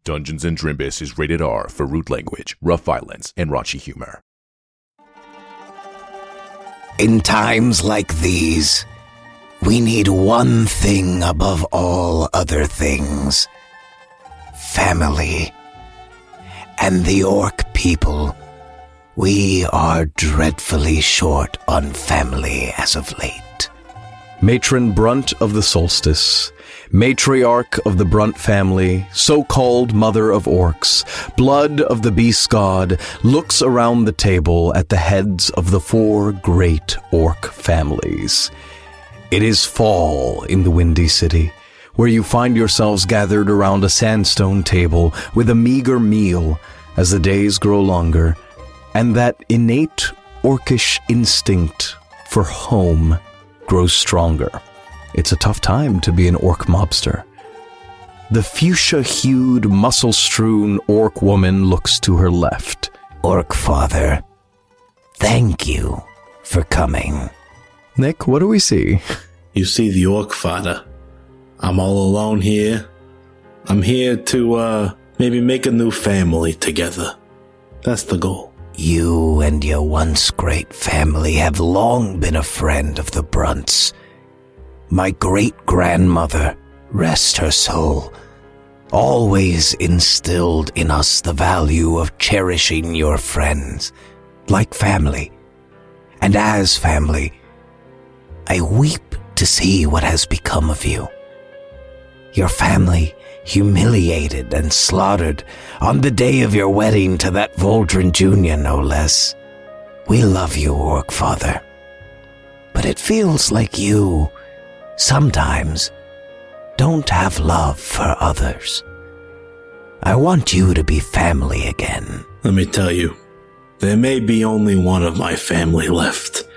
Dungeons & Drimbus is rated R for rude language, rough violence, and raunchy humor. In times like these, we need one thing above all other things. Family. And the orc people, we are dreadfully short on family as of late. Matron Brunt of the Solstice, matriarch of the Brunt family, so-called mother of orcs, blood of the beast god, looks around the table at the heads of the 4 great orc families. It is fall in the Windy City, where you find yourselves gathered around a sandstone table with a meager meal as the days grow longer, and that innate orcish instinct for home grows stronger. It's a tough time to be an orc mobster. The fuchsia-hued, muscle-strewn orc woman looks to her left. Orc father, thank you for coming. Nick, what do we see? You see the orc father. I'm all alone here. I'm here to, maybe make a new family together. That's the goal. You and your once great family have long been a friend of the Brunts. My great-grandmother, rest her soul, always instilled in us the value of cherishing your friends, like family. And as family, I weep to see what has become of you. Your family humiliated and slaughtered on the day of your wedding to that Voldrin Jr., no less. We love you, Orc Father. But it feels like you, sometimes, don't have love for others. I want you to be family again. Let me tell you, there may be only one of my family left,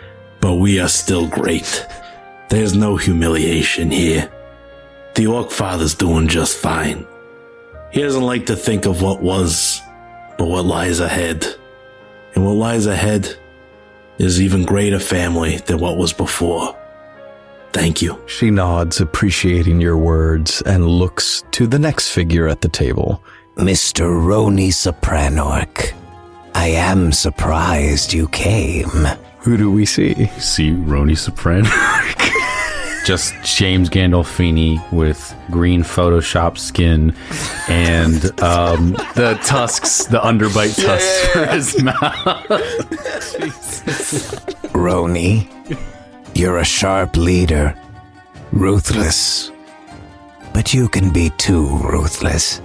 but we are still great. There's no humiliation here. The Orc Father's doing just fine. He doesn't like to think of what was, but what lies ahead. And what lies ahead is even greater family than what was before. Thank you. She nods, appreciating your words, and looks to the next figure at the table. Mr. Roni Sopranorc, I am surprised you came. Who do we see? See Roni Sopranorc. Just James Gandolfini with green Photoshop skin and the tusks, the underbite tusks for his mouth. Roni, you're a sharp leader, ruthless, but you can be too ruthless.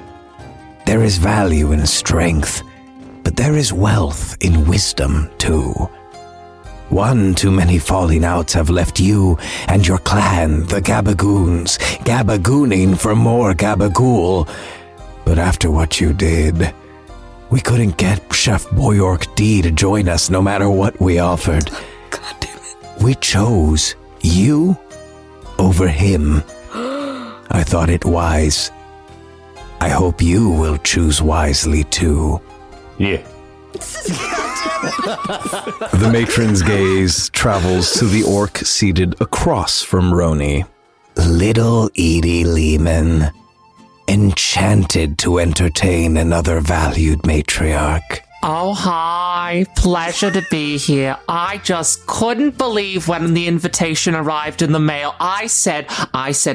There is value in strength, but there is wealth in wisdom too. One too many falling outs have left you and your clan, the Gabagoons, gabagooning for more gabagool. But after what you did, we couldn't get Chef Boyork D to join us no matter what we offered. God damn it. We chose you over him. I thought it wise. I hope you will choose wisely too. Yeah. The matron's gaze travels to the orc seated across from Roni. Little Edie Leeman, enchanted to entertain another valued matriarch. Oh, hi. Pleasure to be here. I just couldn't believe when the invitation arrived in the mail. I said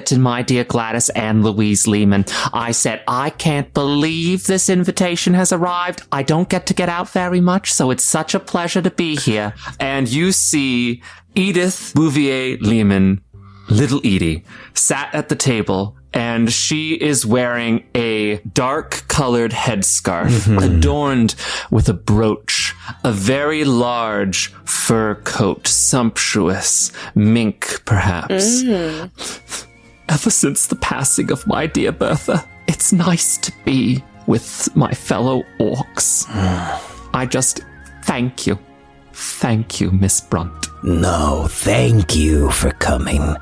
to my dear Gladys and Louise Leeman, I said, I can't believe this invitation has arrived. I don't get to get out very much, so it's such a pleasure to be here. And you see Edith Bouvier Leeman, little Edie, sat at the table, and she is wearing a dark-colored headscarf adorned with a brooch, a very large fur coat, sumptuous, mink, perhaps. Ever since the passing of my dear Bertha, it's nice to be with my fellow orcs. I just thank you. Thank you, Miss Brunt. No, thank you for coming.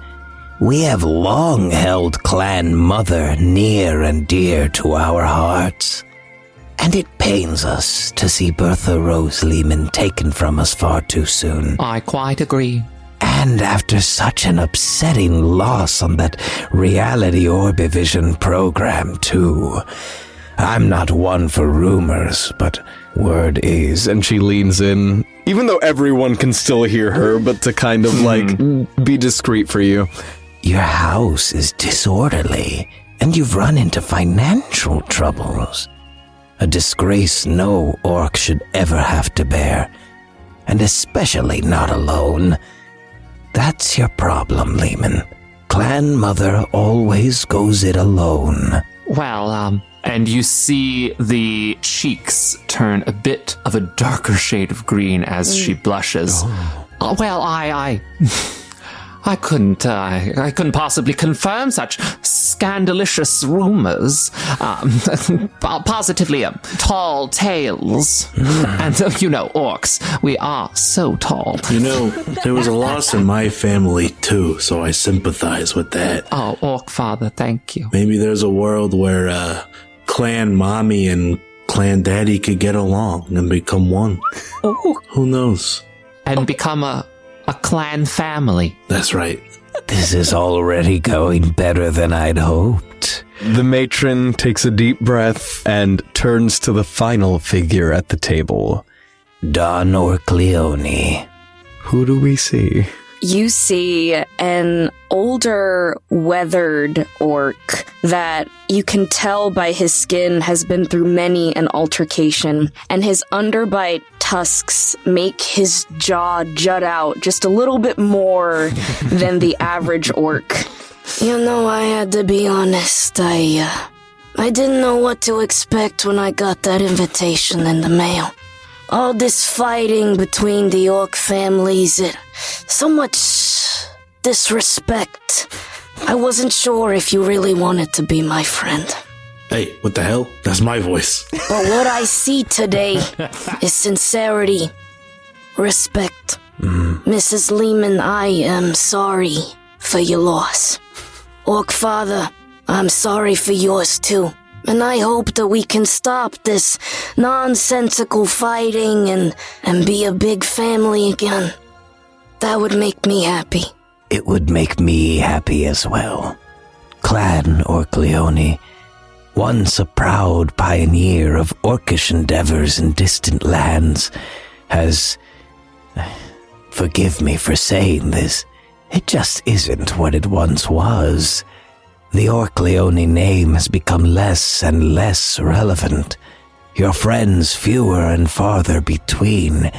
We have long held Clan Mother near and dear to our hearts, and it pains us to see Bertha Rose Leeman taken from us far too soon. I quite agree. And after such an upsetting loss on that reality Orbivision program, too. I'm not one for rumors, but word is. And she leans in, even though everyone can still hear her, but to kind of be discreet for you. Your house is disorderly, and you've run into financial troubles. A disgrace no orc should ever have to bear, and especially not alone. That's your problem, Leeman. Clan mother always goes it alone. Well, and you see the cheeks turn a bit of a darker shade of green as she blushes. Well, I couldn't possibly confirm such scandalous rumors. Positively tall tales. And, orcs, we are so tall. There was a loss in my family, too, so I sympathize with that. Oh, Orc Father, thank you. Maybe there's a world where Clan Mommy and Clan Daddy could get along and become one. Oh. Who knows? And become a clan family. That's right. This is already going better than I'd hoped. The matron takes a deep breath and turns to the final figure at the table. Don Orcleone. Who do we see? You see an older, weathered orc that you can tell by his skin has been through many an altercation, and his underbite tusks make his jaw jut out just a little bit more than the average orc. I had to be honest. I didn't know what to expect when I got that invitation in the mail. All this fighting between the orc families, so much disrespect. I wasn't sure if you really wanted to be my friend. Hey, what the hell? That's my voice. But what I see today is sincerity, respect. Mrs. Leeman, I am sorry for your loss. Orc Father, I'm sorry for yours too. And I hope that we can stop this nonsensical fighting and be a big family again. That would make me happy. It would make me happy as well. Clan Orcleone, once a proud pioneer of orcish endeavors in distant lands, has... Forgive me for saying this, it just isn't what it once was. The Orcleone name has become less and less relevant. Your friends fewer and farther between.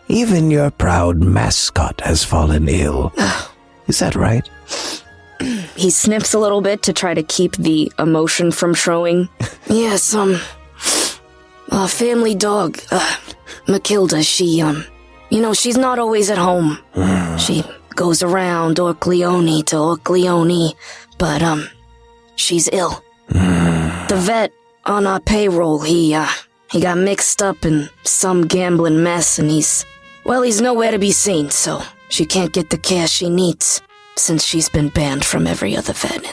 Even your proud mascot has fallen ill. Is that right? He sniffs a little bit to try to keep the emotion from showing. Yes, family dog, Matilda, she's not always at home. She goes around Orcleone to Orcleone, but, she's ill. The vet on our payroll, he got mixed up in some gambling mess, and he's nowhere to be seen, so she can't get the care she needs, since she's been banned from every other vet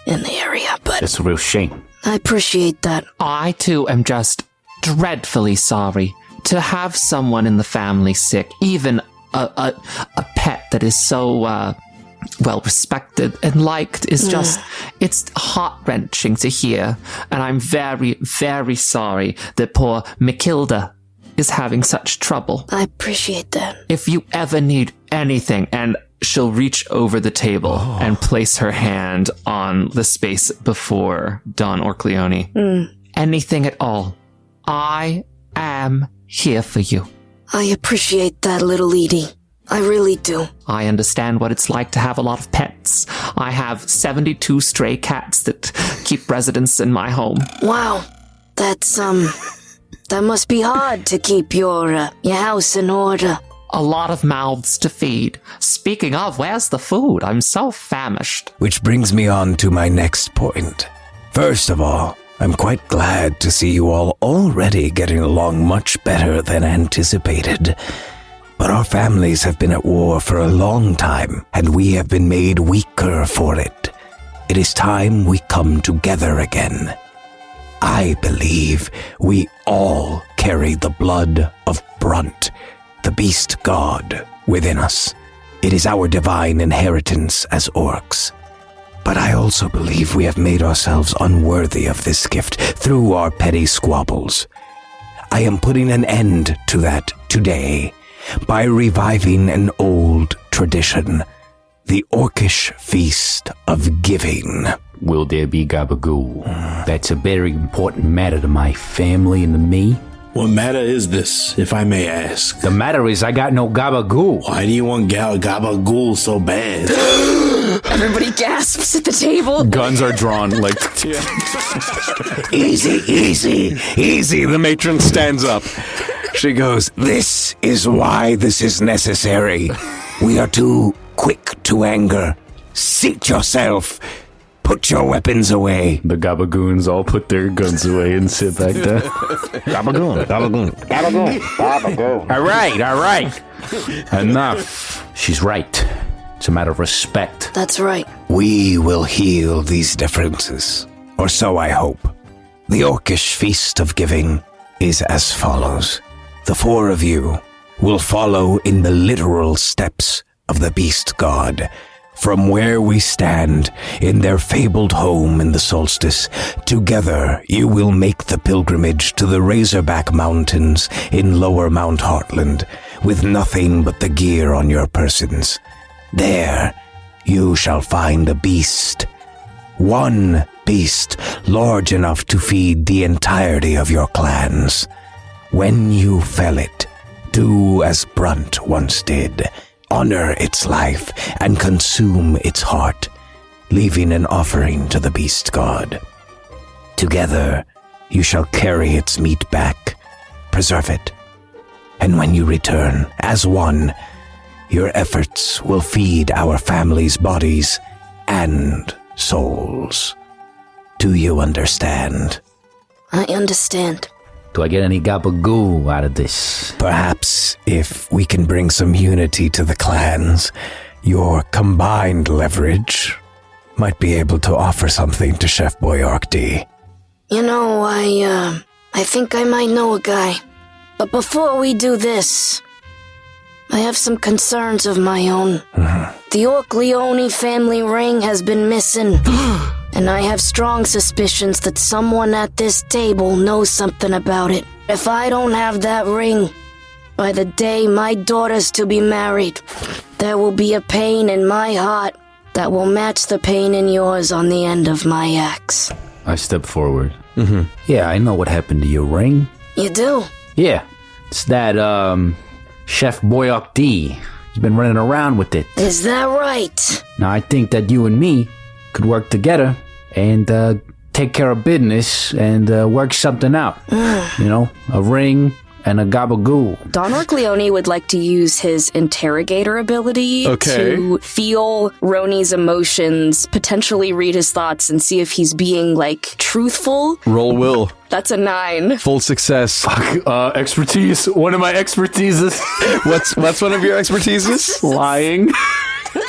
in the area, but... It's a real shame. I appreciate that. I, too, am just dreadfully sorry to have someone in the family sick, even a pet that is so, well respected and liked is just, it's heart-wrenching to hear. And I'm very, very sorry that poor Matilda is having such trouble. I appreciate that. If you ever need anything, and she'll reach over the table and place her hand on the space before Don Orcleone. Anything at all, I am here for you. I appreciate that, little Edie. I really do. I understand what it's like to have a lot of pets. I have 72 stray cats that keep residence in my home. Wow. That's, that must be hard to keep your house in order. A lot of mouths to feed. Speaking of, where's the food? I'm so famished. Which brings me on to my next point. First of all, I'm quite glad to see you all already getting along much better than anticipated. But our families have been at war for a long time, and we have been made weaker for it. It is time we come together again. I believe we all carry the blood of Brunt, the beast god, within us. It is our divine inheritance as orcs. But I also believe we have made ourselves unworthy of this gift through our petty squabbles. I am putting an end to that today by reviving an old tradition, the Orcish Feast of Giving. Will there be gabagool? That's a very important matter to my family and to me. What matter is this, if I may ask? The matter is I got no gabagool. Why do you want gabagool so bad? Everybody gasps at the table. Guns are drawn like... Easy. The matron stands up. She goes, "This is why this is necessary. We are too quick to anger. Seat yourself. Put your weapons away." The gabagoons all put their guns away and sit back down. Gabagoon. All right. Enough. She's right. It's a matter of respect. That's right. We will heal these differences, or so I hope. The Orcish Feast of Giving is as follows. The 4 of you will follow in the literal steps of the beast god. From where we stand in their fabled home in the solstice, together you will make the pilgrimage to the Razorback Mountains in Lower Mount Heartland, with nothing but the gear on your persons. There you shall find a beast. One beast large enough to feed the entirety of your clans. When you fell it, do as Brunt once did. Honor its life and consume its heart, leaving an offering to the beast god. Together, you shall carry its meat back, preserve it, and when you return as one, your efforts will feed our family's bodies and souls. Do you understand? I understand. Do I get any gabagool out of this? Perhaps if we can bring some unity to the clans, your combined leverage might be able to offer something to Chef Boyark. You know, I think I might know a guy. But before we do this, I have some concerns of my own. The Orcleone family ring has been missing. And I have strong suspicions that someone at this table knows something about it. If I don't have that ring, by the day my daughter's to be married, there will be a pain in my heart that will match the pain in yours on the end of my axe. I step forward. Yeah, I know what happened to your ring. You do? Yeah, it's that, Chef Boyark D. He's been running around with it. Is that right? Now, I think that you and me could work together and take care of business and work something out. You know, a ring and a gabagool. Don Orcleone would like to use his interrogator ability to feel Roni's emotions, potentially read his thoughts, and see if he's being, like, truthful. Roll will. That's a 9. Full success. Expertise. One of my expertises. What's one of your expertises? Lying.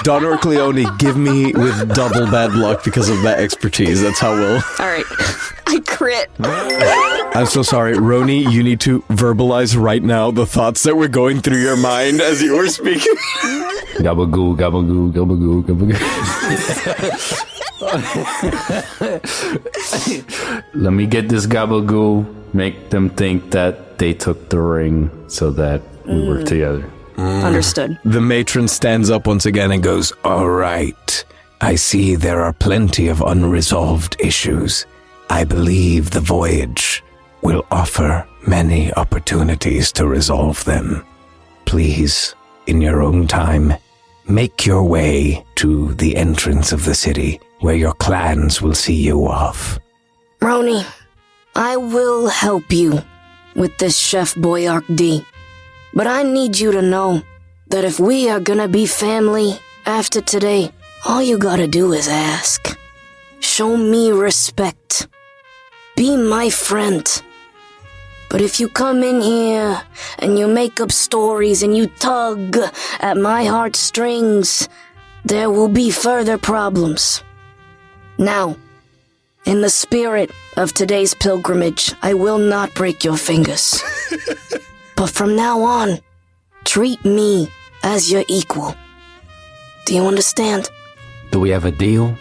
Don Orcleone, give me with double bad luck because of that expertise. That's how we'll... All right. I crit. I'm so sorry. Roni, you need to verbalize right now the thoughts that were going through your mind as you were speaking. Gabagool, gabagool, gabagool, gabagool. Let me get this gabagool, make them think that they took the ring so that we work together. Understood. The matron stands up once again and goes, "All right. I see there are plenty of unresolved issues. I believe the voyage will offer many opportunities to resolve them. Please, in your own time, make your way to the entrance of the city where your clans will see you off." Roni, I will help you with this Chef Boyark D. But I need you to know that if we are gonna be family after today, all you gotta do is ask. Show me respect. Be my friend. But if you come in here and you make up stories and you tug at my heartstrings, there will be further problems. Now, in the spirit of today's pilgrimage, I will not break your fingers. But from now on, treat me as your equal. Do you understand? Do we have a deal?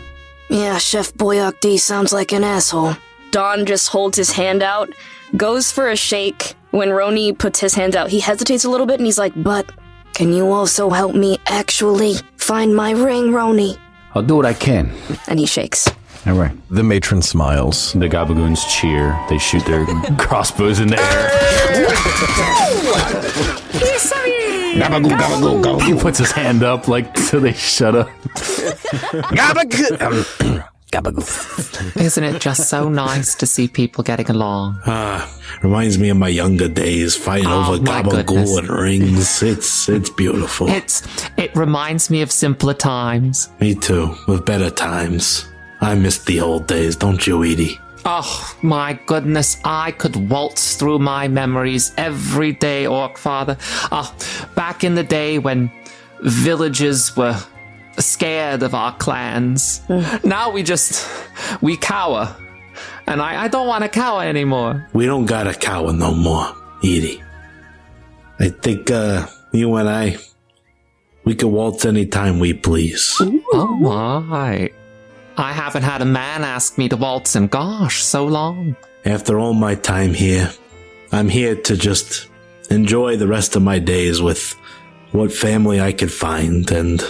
Yeah, Chef Boyardee sounds like an asshole. Don just holds his hand out, goes for a shake. When Roni puts his hand out, he hesitates a little bit and he's like, But can you also help me actually find my ring, Roni? I'll do what I can. and he shakes. All right. The matron smiles. The Gabagoons cheer. They shoot their crossbows in the air. Gabagoo, gabagoo, gabagoo. He puts his hand up like so they shut up. Gabagoo. Isn't it just so nice to see people getting along? Reminds me of my younger days, fighting over my gabagool goodness. and rings. It's beautiful. It reminds me of simpler times. Me too, with better times. I miss the old days, don't you, Edie? Oh, my goodness, I could waltz through my memories every day, Orc Father. Back in the day when villages were scared of our clans. Now we cower. And I don't want to cower anymore. We don't gotta cower no more, Edie. I think, you and I, we can waltz anytime we please. Oh my. I haven't had a man ask me to waltz in, gosh, so long. After all my time here, I'm here to just enjoy the rest of my days with what family I could find, and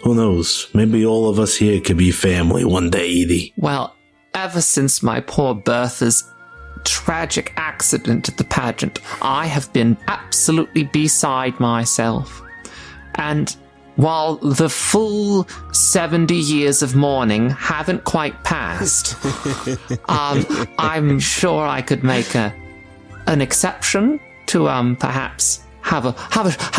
who knows, maybe all of us here could be family one day, Edie. Well, ever since my poor Bertha's tragic accident at the pageant, I have been absolutely beside myself. And while the full 70 years of mourning haven't quite passed, I'm sure I could make an exception to perhaps have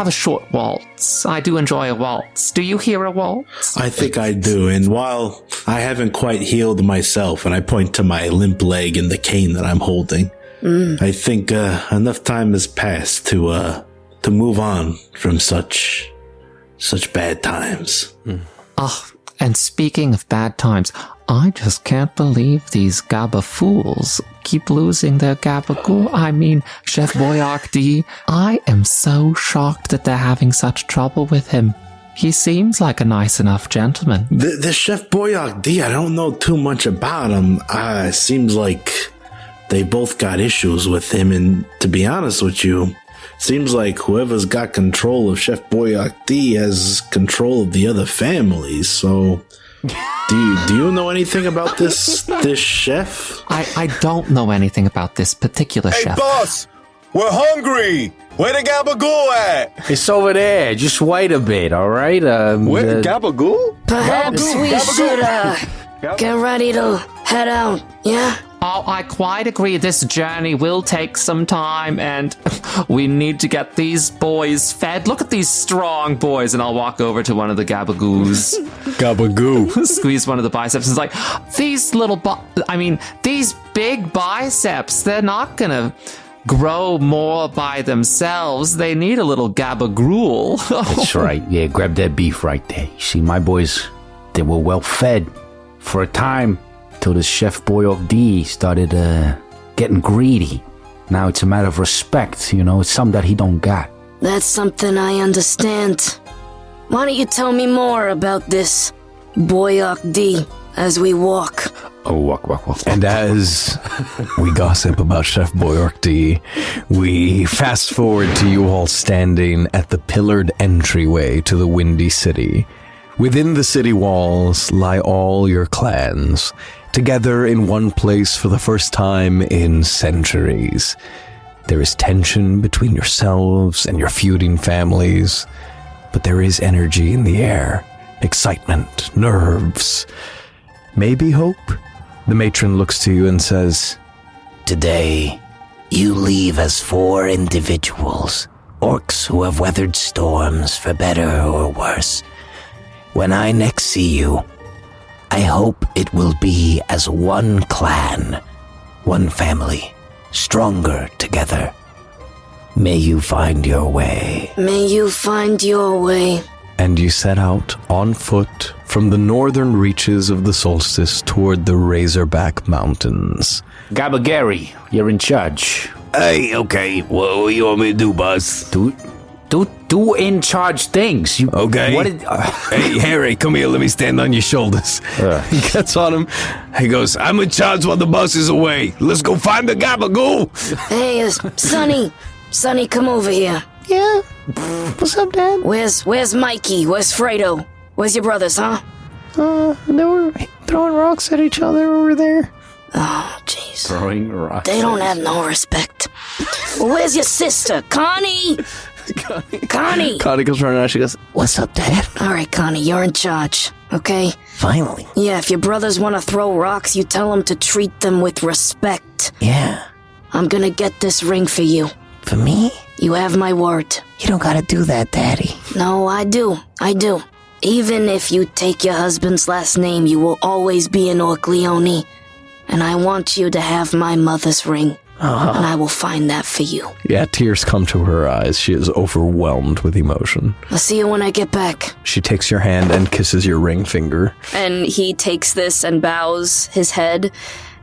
a short waltz. I do enjoy a waltz. Do you hear a waltz? I think I do, and while I haven't quite healed myself, and I point to my limp leg and the cane that I'm holding, I think enough time has passed to move on from such bad times. And speaking of bad times, I just can't believe these Gaba fools keep losing their Gabagool. I mean, Chef Boyardee, I am so shocked that they're having such trouble with him. He seems like a nice enough gentleman. The Chef Boyardee, I don't know too much about him. It seems like they both got issues with him, and to be honest with you, seems like whoever's got control of Chef Boyardee has control of the other families. So, do you know anything about this chef? I don't know anything about this particular Hey, chef. boss! We're hungry! Where the Gabagool at? It's over there. Just wait a bit, all right? Where Gabagool? Perhaps we should get ready to head out, yeah? Oh, I quite agree. This journey will take some time, and we need to get these boys fed. Look at these strong boys, and I'll walk over to one of the Gabagoos. Gabagoo. Squeeze one of the biceps. It's like, these these big biceps, they're not gonna grow more by themselves. They need a little Gabagool. That's right. Yeah, grab that beef right there. You see, my boys, they were well fed for a time. Till this Chef Boyardee started getting greedy. Now it's a matter of respect, it's something that he don't got. That's something I understand. Why don't you tell me more about this Boyardee as we walk? Oh, walk. And as we gossip about Chef Boyardee, we fast forward to you all standing at the pillared entryway to the Windy City. Within the city walls lie all your clans, together in one place for the first time in centuries. There is tension between yourselves and your feuding families, but there is energy in the air, excitement, nerves, maybe hope. The matron looks to you and says, Today, you leave as 4 individuals, orcs who have weathered storms for better or worse. When I next see you, I hope it will be as one clan, one family, stronger together. May you find your way. May you find your way. and you set out on foot from the northern reaches of the solstice toward the Razorback Mountains. Gabagary, you're in charge. Hey, okay, what you want me to do, boss? Do do in charge things. You, Okay. What did, Hey, Harry, come here. Let me stand on your shoulders. He gets on him. He goes, I'm in charge while the bus is away. Let's go find the gabagool. Hey, Sonny. Sonny, come over here. Yeah? What's up, Dad? Where's Mikey? Where's Fredo? Where's your brothers, huh? They were throwing rocks at each other over there. Oh, jeez. throwing rocks? They don't have no respect. Where's your sister, Connie? Connie! Connie comes running out. She goes, What's up, Dad? All right, Connie, you're in charge, okay? Finally. Yeah, if your brothers want to throw rocks, you tell them to treat them with respect. Yeah. I'm gonna get this ring for you. For me? You have my word. You don't gotta do that, Daddy. No, I do. Even if you take your husband's last name, you will always be an Orcleone. And I want you to have my mother's ring. And I will find that for you. yeah, tears come to her eyes. She is overwhelmed with emotion. I'll see you when I get back. She takes your hand and kisses your ring finger. And he takes this and bows his head,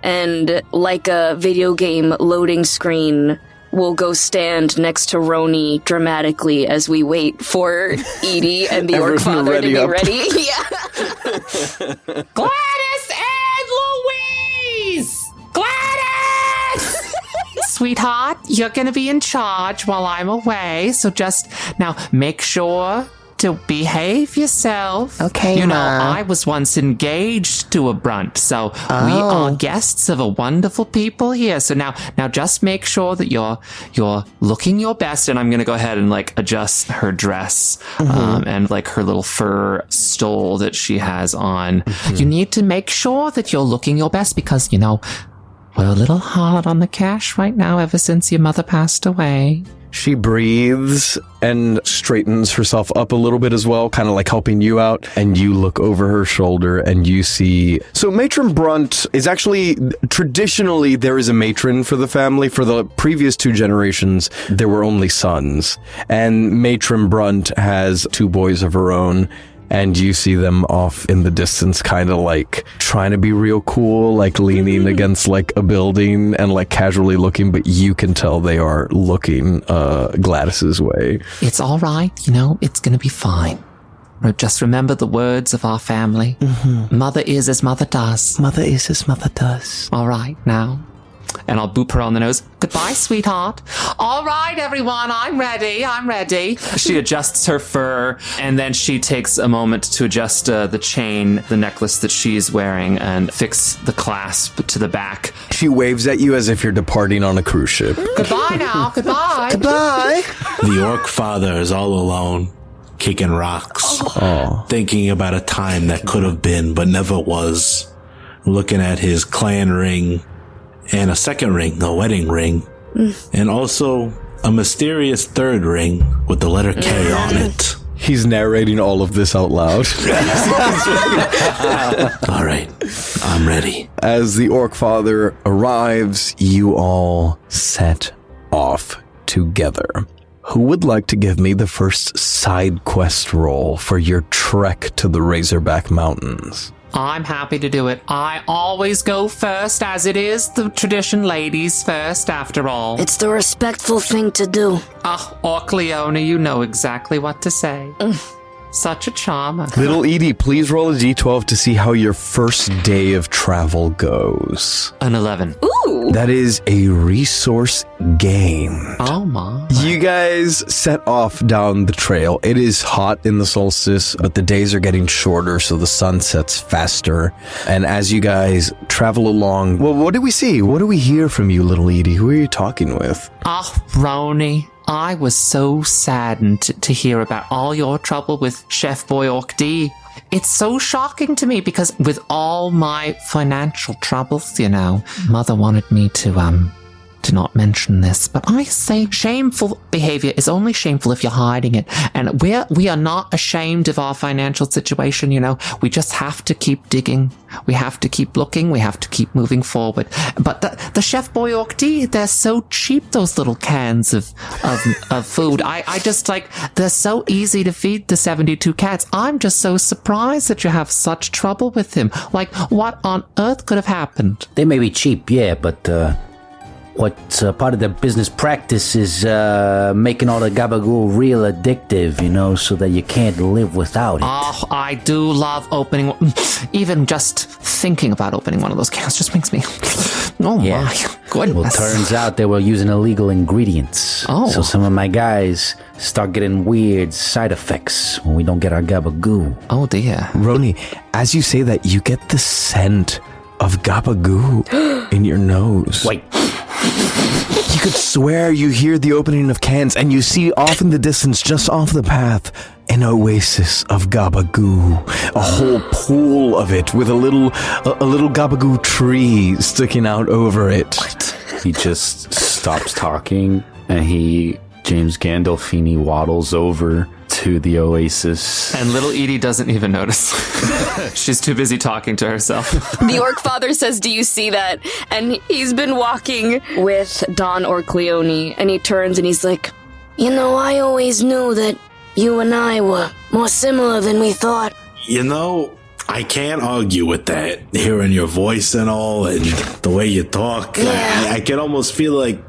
and like a video game loading screen, will go stand next to Roni dramatically as we wait for Edie and the Orc Everyone Father to be ready up. ready. Yeah. Gladys and Louise! Gladys! Sweetheart, you're going to be in charge while I'm away, so just now make sure to behave yourself. Okay, You know, Ma. I was once engaged to a Brunt, so we are guests of a wonderful people here. So now just make sure that you're looking your best, and I'm going to go ahead and like adjust her dress and like her little fur stole that she has on. You need to make sure that you're looking your best because, you know, we're a little hard on the cash right now ever since your mother passed away. She breathes and straightens herself up a little bit as well, kind of like helping you out. And you look over her shoulder and you see... So Matron Brunt is actually... Traditionally, there is a matron for the family. For the previous 2 generations, there were only sons. And Matron Brunt has 2 boys of her own. And you see them off in the distance, kind of like trying to be real cool, like leaning against like a building and like casually looking, but you can tell they are looking Gladys's way. It's all right, you know, it's going to be fine. Just remember the words of our family. Mother is as mother does. Mother is as mother does. All right, now. And I'll boop her on the nose. Goodbye, sweetheart. All right, everyone, I'm ready. She adjusts her fur, and then she takes a moment to adjust the chain, the necklace that she's wearing, and fix the clasp to the back. She waves at you as if you're departing on a cruise ship. Goodbye now, goodbye. Goodbye. The Orc Father is all alone, kicking rocks, thinking about a time that could have been but never was, looking at his clan ring, and a second ring, a wedding ring, and also a mysterious third ring with the letter K on it. He's narrating all of this out loud. All right, I'm ready. As the Orc Father arrives, you all set off together. Who would like to give me the first side quest roll for your trek to the Razorback Mountains? I'm happy to do it. I always go first, as it is the tradition, ladies first, after all. It's the respectful thing to do. Ah, Orcleone, you know exactly what to say. Such a charmer. Little Edie, please roll a d12 to see how your first day of travel goes. An 11. Ooh. That is a resource gain. Oh, my. You guys set off down the trail. It is hot in the solstice, but the days are getting shorter, so the sun sets faster. And as you guys travel along, well, what do we see? What do we hear from you, little Edie? Who are you talking with? Ah, Roni. I was so saddened to hear about all your trouble with Chef Boy Orc D. It's so shocking to me because with all my financial troubles, you know, Mother wanted me to not mention this, but I say shameful behavior is only shameful if you're hiding it. And we are not ashamed of our financial situation, you know. We just have to keep digging. We have to keep looking. We have to keep moving forward. But the Chef Boy Orc D, they're so cheap, those little cans of food. I just like, they're so easy to feed the 72 cats. I'm just so surprised that you have such trouble with him. Like, what on earth could have happened? They may be cheap, yeah, but what part of the business practice is making all the gabagool real addictive, so that you can't live without it. Oh, I do love opening. Even just thinking about opening one of those cans just makes me. Oh Yeah. my goodness. Well, turns out they were using illegal ingredients. Oh. So some of my guys start getting weird side effects when we don't get our gabagoo. Oh dear. Roni, as you say that, you get the scent of gabagoo in your nose. Wait. You could swear you hear the opening of cans, and you see off in the distance, just off the path, an oasis of gabagoo. A whole pool of it with a little gabagoo tree sticking out over it. He just stops talking and James Gandolfini waddles over to the oasis. And little Edie doesn't even notice. She's too busy talking to herself. The Orc Father says, do you see that? And he's been walking with Don Orcleone, and he turns and he's like, I always knew that you and I were more similar than we thought. I can't argue with that. Hearing your voice and all, and the way you talk, Yeah. I can almost feel like,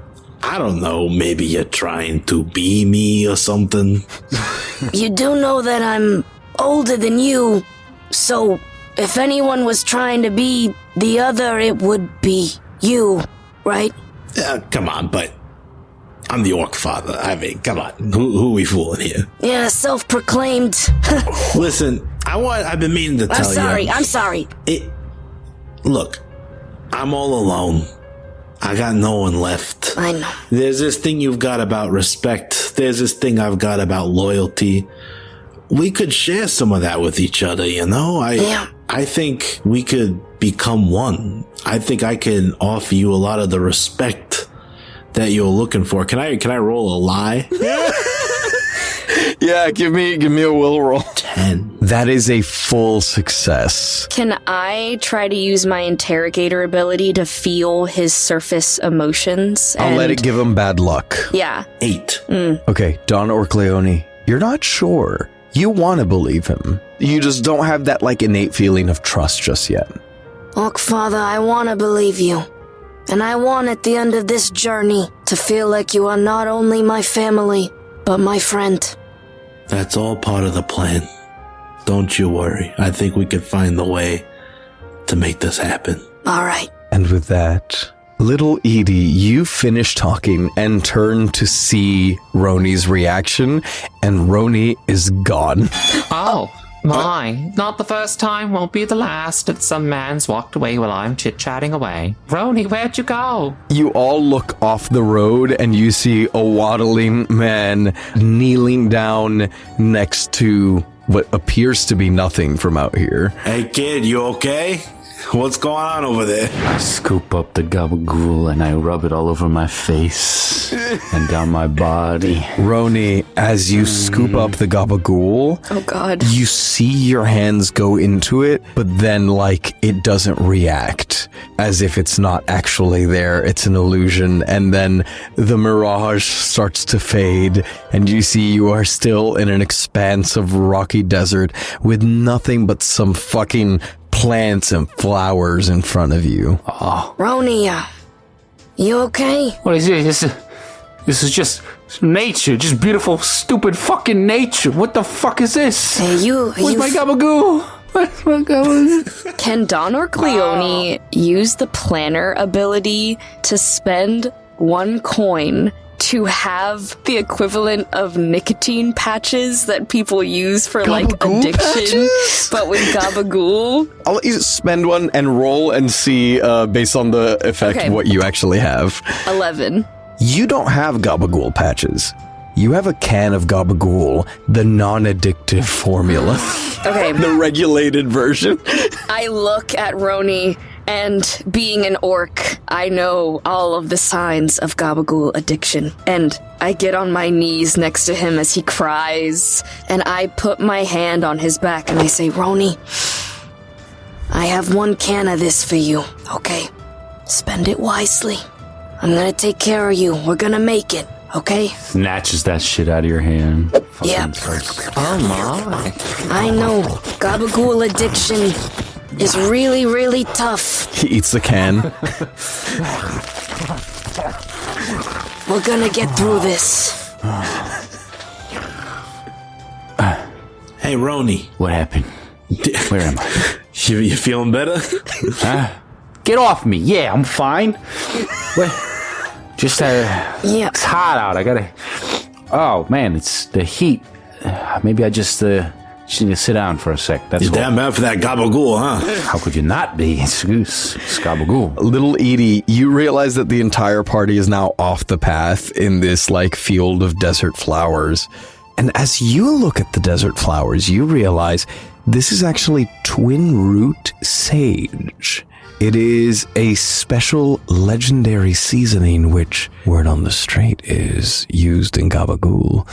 I don't know, maybe you're trying to be me or something. You do know that I'm older than you, so if anyone was trying to be the other, it would be you, right? Come on, but I'm the Orc Father. I mean, come on. Who are we fooling here? Yeah, self-proclaimed. Listen, I've been meaning to tell you. I'm sorry. Look, I'm all alone. I got no one left. I know. There's this thing you've got about respect. There's this thing I've got about loyalty. We could share some of that with each other, Yeah. I think we could become one. I think I can offer you a lot of the respect that you're looking for. Can I roll a lie? Yeah, give me a will roll. 10. That is a full success. can I try to use my interrogator ability to feel his surface emotions? I'll let it give him bad luck. Yeah. 8. Okay, Don Orcleone, you're not sure. You want to believe him. You just don't have that innate feeling of trust just yet. Orc Father, I want to believe you. And I want at the end of this journey to feel like you are not only my family, but my friend. That's all part of the plan. Don't you worry. I think we could find the way to make this happen. All right. And with that, little Edie, you finish talking and turn to see Roni's reaction, and Roni is gone. Oh, my. Not the first time, won't be the last that some man's walked away while I'm chit-chatting away. Roni, where'd you go? You all look off the road and you see a waddling man kneeling down next to what appears to be nothing from out here. Hey kid, you okay? What's going on over there? I scoop up the gabagool and I rub it all over my face and down my body. Roni, as you scoop up the gabagool, Oh, God. you see your hands go into it, but then it doesn't react, as if it's not actually there. It's an illusion. And then the mirage starts to fade, and you see you are still in an expanse of rocky desert with nothing but some fucking plants and flowers in front of you. Roni, you okay? What is this? This is just nature, just beautiful, stupid fucking nature. What the fuck is this? Hey, Where's my gabagoo? Where's my gabagoo? Can Don Orcleone use the planner ability to spend 1 coin to have the equivalent of nicotine patches that people use for Gabagool addiction, patches? but with gabagool? I'll let you spend one and roll and see, based on the effect, Okay. what you actually have. 11. You don't have gabagool patches. You have a can of gabagool, the non-addictive formula. Okay. The regulated version. I look at Roni, and being an orc, I know all of the signs of gabagool addiction. And I get on my knees next to him as he cries, and I put my hand on his back and I say, Roni, I have 1 can of this for you, okay? Spend it wisely. I'm gonna take care of you. We're gonna make it, okay? Snatches that shit out of your hand. Yeah. Oh, my. I know. Gabagool addiction is really, really tough. He eats the can. We're gonna get through this. Hey, Roni. What happened? Where am I? You feeling better? Get off me. Yeah, I'm fine. What? Just, Yeah. it's hot out. I gotta... Oh, man, it's the heat. Maybe I just need to sit down for a sec. That's You're all. damn bad for that gabagool, huh? How could you not be? It's gabagool. Little Edie, you realize that the entire party is now off the path in this, like, field of desert flowers. And as you look at the desert flowers, you realize this is actually twin root sage. It is a special legendary seasoning which, word on the street, is used in gabagool.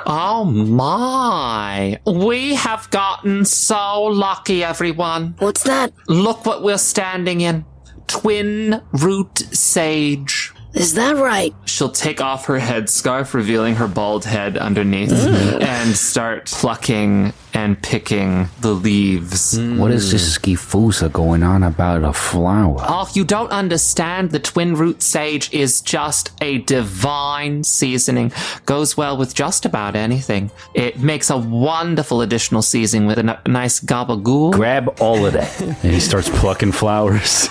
Oh my. We have gotten so lucky, everyone. What's that? Look what we're standing in. Twin root sage. Is that right? She'll take off her headscarf, revealing her bald head underneath, and start plucking and picking the leaves. What is this skifusa going on about a flower? Oh, you don't understand. The twin root sage is just a divine seasoning. Goes well with just about anything. It makes a wonderful additional seasoning with a nice gabagool. Grab all of that. And he starts plucking flowers.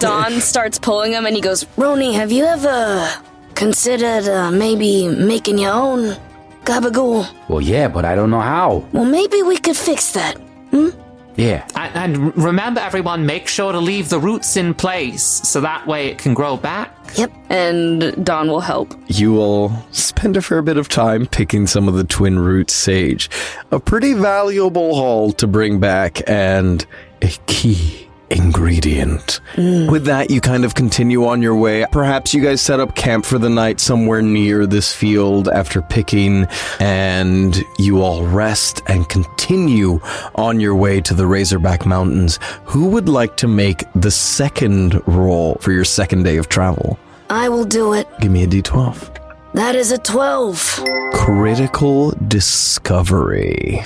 Don starts pulling him and he goes, Roni, have you ever considered maybe making your own gabagool? Well, yeah, but I don't know how. Well, maybe we could fix that. Yeah. And remember, everyone, make sure to leave the roots in place so that way it can grow back. Yep. and Don will help. You will spend a fair bit of time picking some of the twin root sage. A pretty valuable haul to bring back and a key ingredient. With that, you kind of continue on your way. Perhaps you guys set up camp for the night somewhere near this field after picking, and you all rest and continue on your way to the Razorback Mountains. Who would like to make the second roll for your second day of travel? I will do it. Give me a d12. That is a 12. Critical discovery.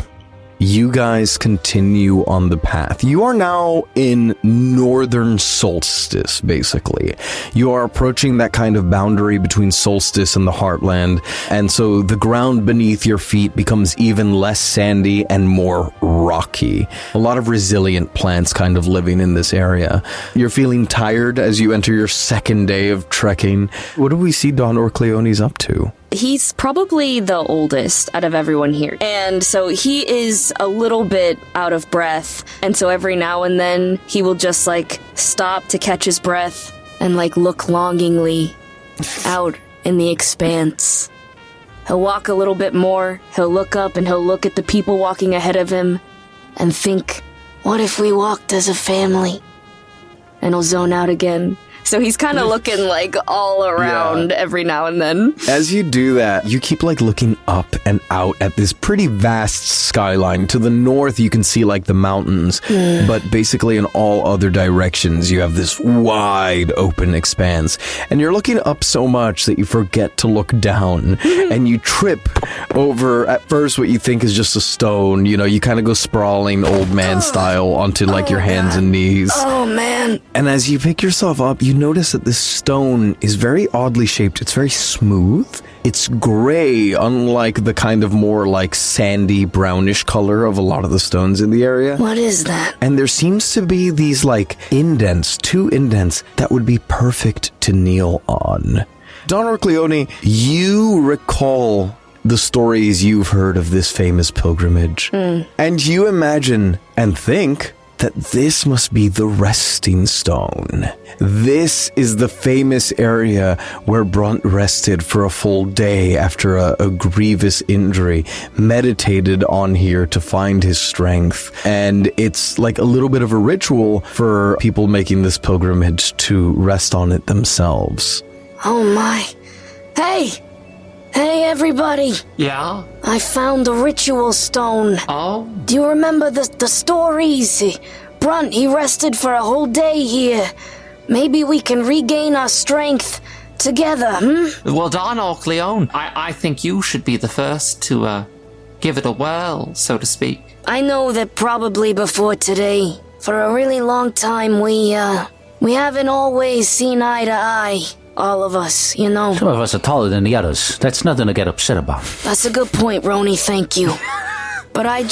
You guys continue on the path. You are now in northern solstice, basically. You are approaching that kind of boundary between solstice and the heartland, and so the ground beneath your feet becomes even less sandy and more rocky. A lot of resilient plants kind of living in this area. You're feeling tired as you enter your second day of trekking. What do we see Don Orcleone's up to? He's probably the oldest out of everyone here. And so he is a little bit out of breath. And so every now and then he will just stop to catch his breath and look longingly out in the expanse. He'll walk a little bit more. He'll look up and he'll look at the people walking ahead of him and think, what if we walked as a family? And he'll zone out again. So he's kind of looking all around every now and then. As you do that, you keep looking up and out at this pretty vast skyline. To the north, you can see the mountains, but basically in all other directions, you have this wide open expanse. And you're looking up so much that you forget to look down, and you trip over, at first, what you think is just a stone. You kind of go sprawling old man style onto your hands and knees. Oh, man. And as you pick yourself up, you notice that this stone is very oddly shaped. It's very smooth. It's gray, unlike the kind of more sandy brownish color of a lot of the stones in the area. What is that? And there seems to be these indents, 2 indents that would be perfect to kneel on. Don Orcleone, you recall the stories you've heard of this famous pilgrimage. And you imagine and think that this must be the resting stone. This is the famous area where Brunt rested for a full day after a grievous injury, meditated on here to find his strength. And it's a little bit of a ritual for people making this pilgrimage to rest on it themselves. Oh, my. Hey! Hey, everybody! Yeah? I found the ritual stone. Oh? Do you remember the stories? Brunt, he rested for a whole day here. Maybe we can regain our strength together, Well, Don Orcleone, I think you should be the first to give it a whirl, so to speak. I know that probably before today, for a really long time, we haven't always seen eye to eye. all of us, you know. Some of us are taller than the others. That's nothing to get upset about. That's a good point, Roni, thank you. But I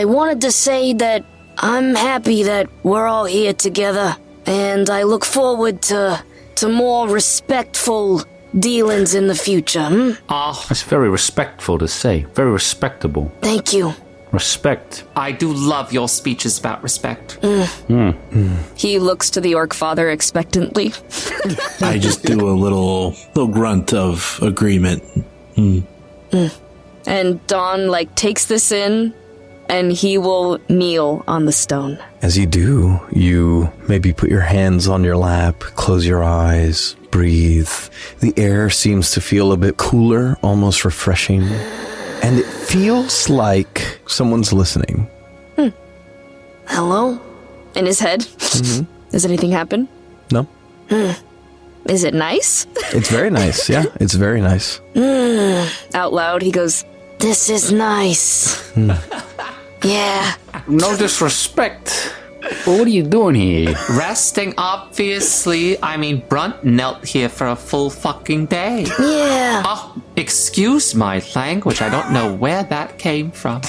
wanted to say that I'm happy that we're all here together, and I look forward to more respectful dealings in the future. That's very respectful to say. Very respectable. Thank you. Respect. I do love your speeches about respect. He looks to the orc father expectantly. I just do a little grunt of agreement. And Don, takes this in, and he will kneel on the stone. As you do, you maybe put your hands on your lap, close your eyes, breathe. The air seems to feel a bit cooler, almost refreshing. And it feels like someone's listening. Hello? In his head? Does anything happen? No? Is it nice? It's very nice, yeah. It's very nice. Out loud, he goes, This is nice. Yeah. No disrespect. But what are you doing here? Resting, obviously. I mean, Brunt knelt here for a full fucking day. Yeah. Oh, excuse my language. I don't know where that came from.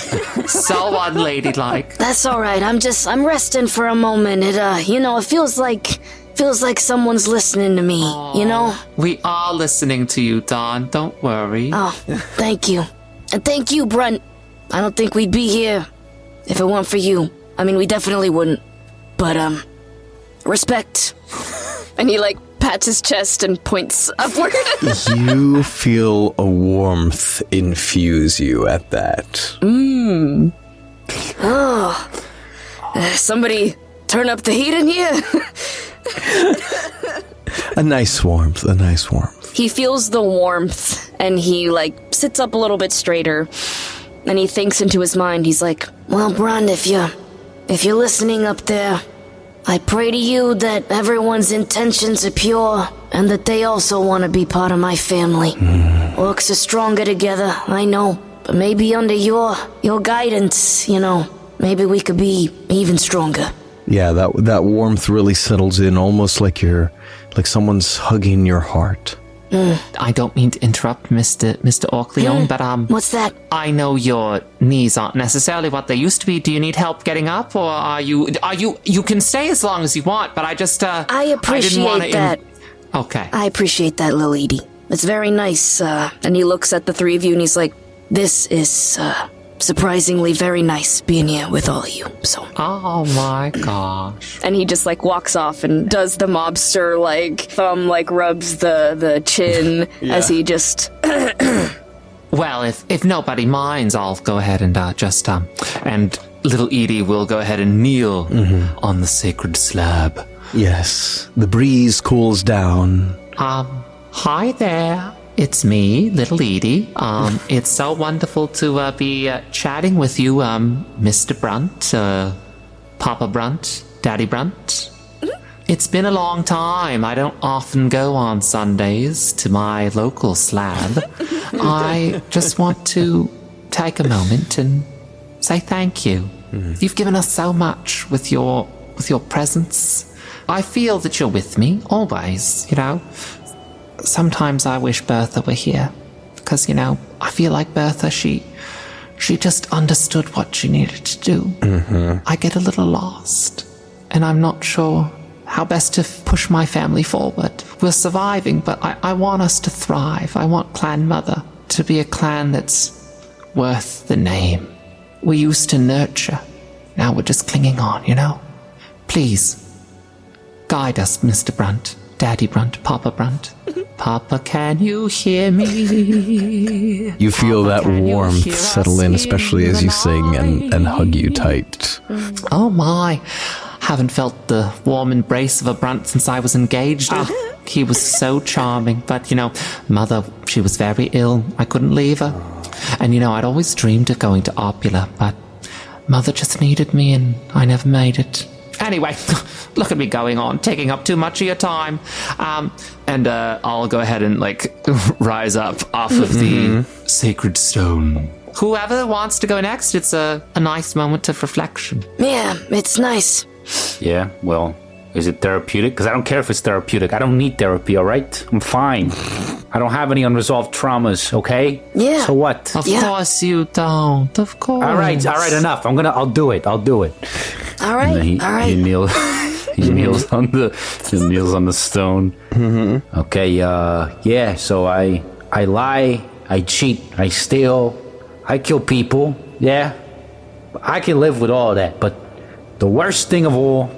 So unladylike. That's all right. I'm resting for a moment. It feels like someone's listening to me, you know? We are listening to you, Don. Don't worry. Oh, thank you. And thank you, Brunt. I don't think we'd be here if it weren't for you. I mean, we definitely wouldn't. But, respect. and he pats his chest and points upward. You feel a warmth infuse you at that. Oh. Somebody turn up the heat in here. A nice warmth. He feels the warmth, and he, sits up a little bit straighter, and he thinks into his mind. He's like, well, Brunt, if you're listening up there, I pray to you that everyone's intentions are pure, and that they also want to be part of my family. Orcs are stronger together, I know, but maybe under your guidance, maybe we could be even stronger. Yeah, that warmth really settles in, almost like someone's hugging your heart. I don't mean to interrupt, Mr. Orcleone, but What's that? I know your knees aren't necessarily what they used to be. Do you need help getting up, or are you can stay as long as you want, but I just I appreciate that. Okay. I appreciate that, little Edie. It's very nice, and he looks at the three of you and he's like, this is surprisingly very nice being here with all of you, so. Oh my gosh. and he just walks off and does the mobster thumb rubs the chin as he just Well, if nobody minds, I'll go ahead and and little Edie will go ahead and kneel on the sacred slab. Yes, the breeze cools down. Hi there. It's me, little Edie. It's so wonderful to be chatting with you, Mr. Brunt, Papa Brunt, Daddy Brunt. It's been a long time. I don't often go on Sundays to my local slab. I just want to take a moment and say thank you. You've given us so much with your presence. I feel that you're with me always, Sometimes I wish Bertha were here, because, I feel like Bertha, she just understood what she needed to do. I get a little lost, and I'm not sure how best to push my family forward. We're surviving, but I want us to thrive. I want Clan Mother to be a clan that's worth the name. We used to nurture. Now we're just clinging on, Please, guide us, Mr. Brunt, Daddy Brunt, Papa Brunt. Papa, can you hear me? You feel that warmth settle in, especially as you sing and hug you tight. Oh my. Haven't felt the warm embrace of a Brunt since I was engaged. He was so charming. But, Mother, she was very ill. I couldn't leave her. And, I'd always dreamed of going to Opula, but Mother just needed me and I never made it. Anyway, look at me going on, taking up too much of your time. And I'll go ahead and, rise up off of the sacred stone. Whoever wants to go next, it's a nice moment of reflection. Yeah, it's nice. Yeah, well, Is it therapeutic? Because I don't care if it's therapeutic. I don't need therapy, all right? I'm fine. I don't have any unresolved traumas, okay? Yeah. So what? Of course you don't. Of course. All right, enough. I'll do it. All right, all right. He kneels. He kneels on the stone. Mm-hmm. Okay. Yeah. So I lie. I cheat. I steal. I kill people. Yeah. I can live with all that. But the worst thing of all.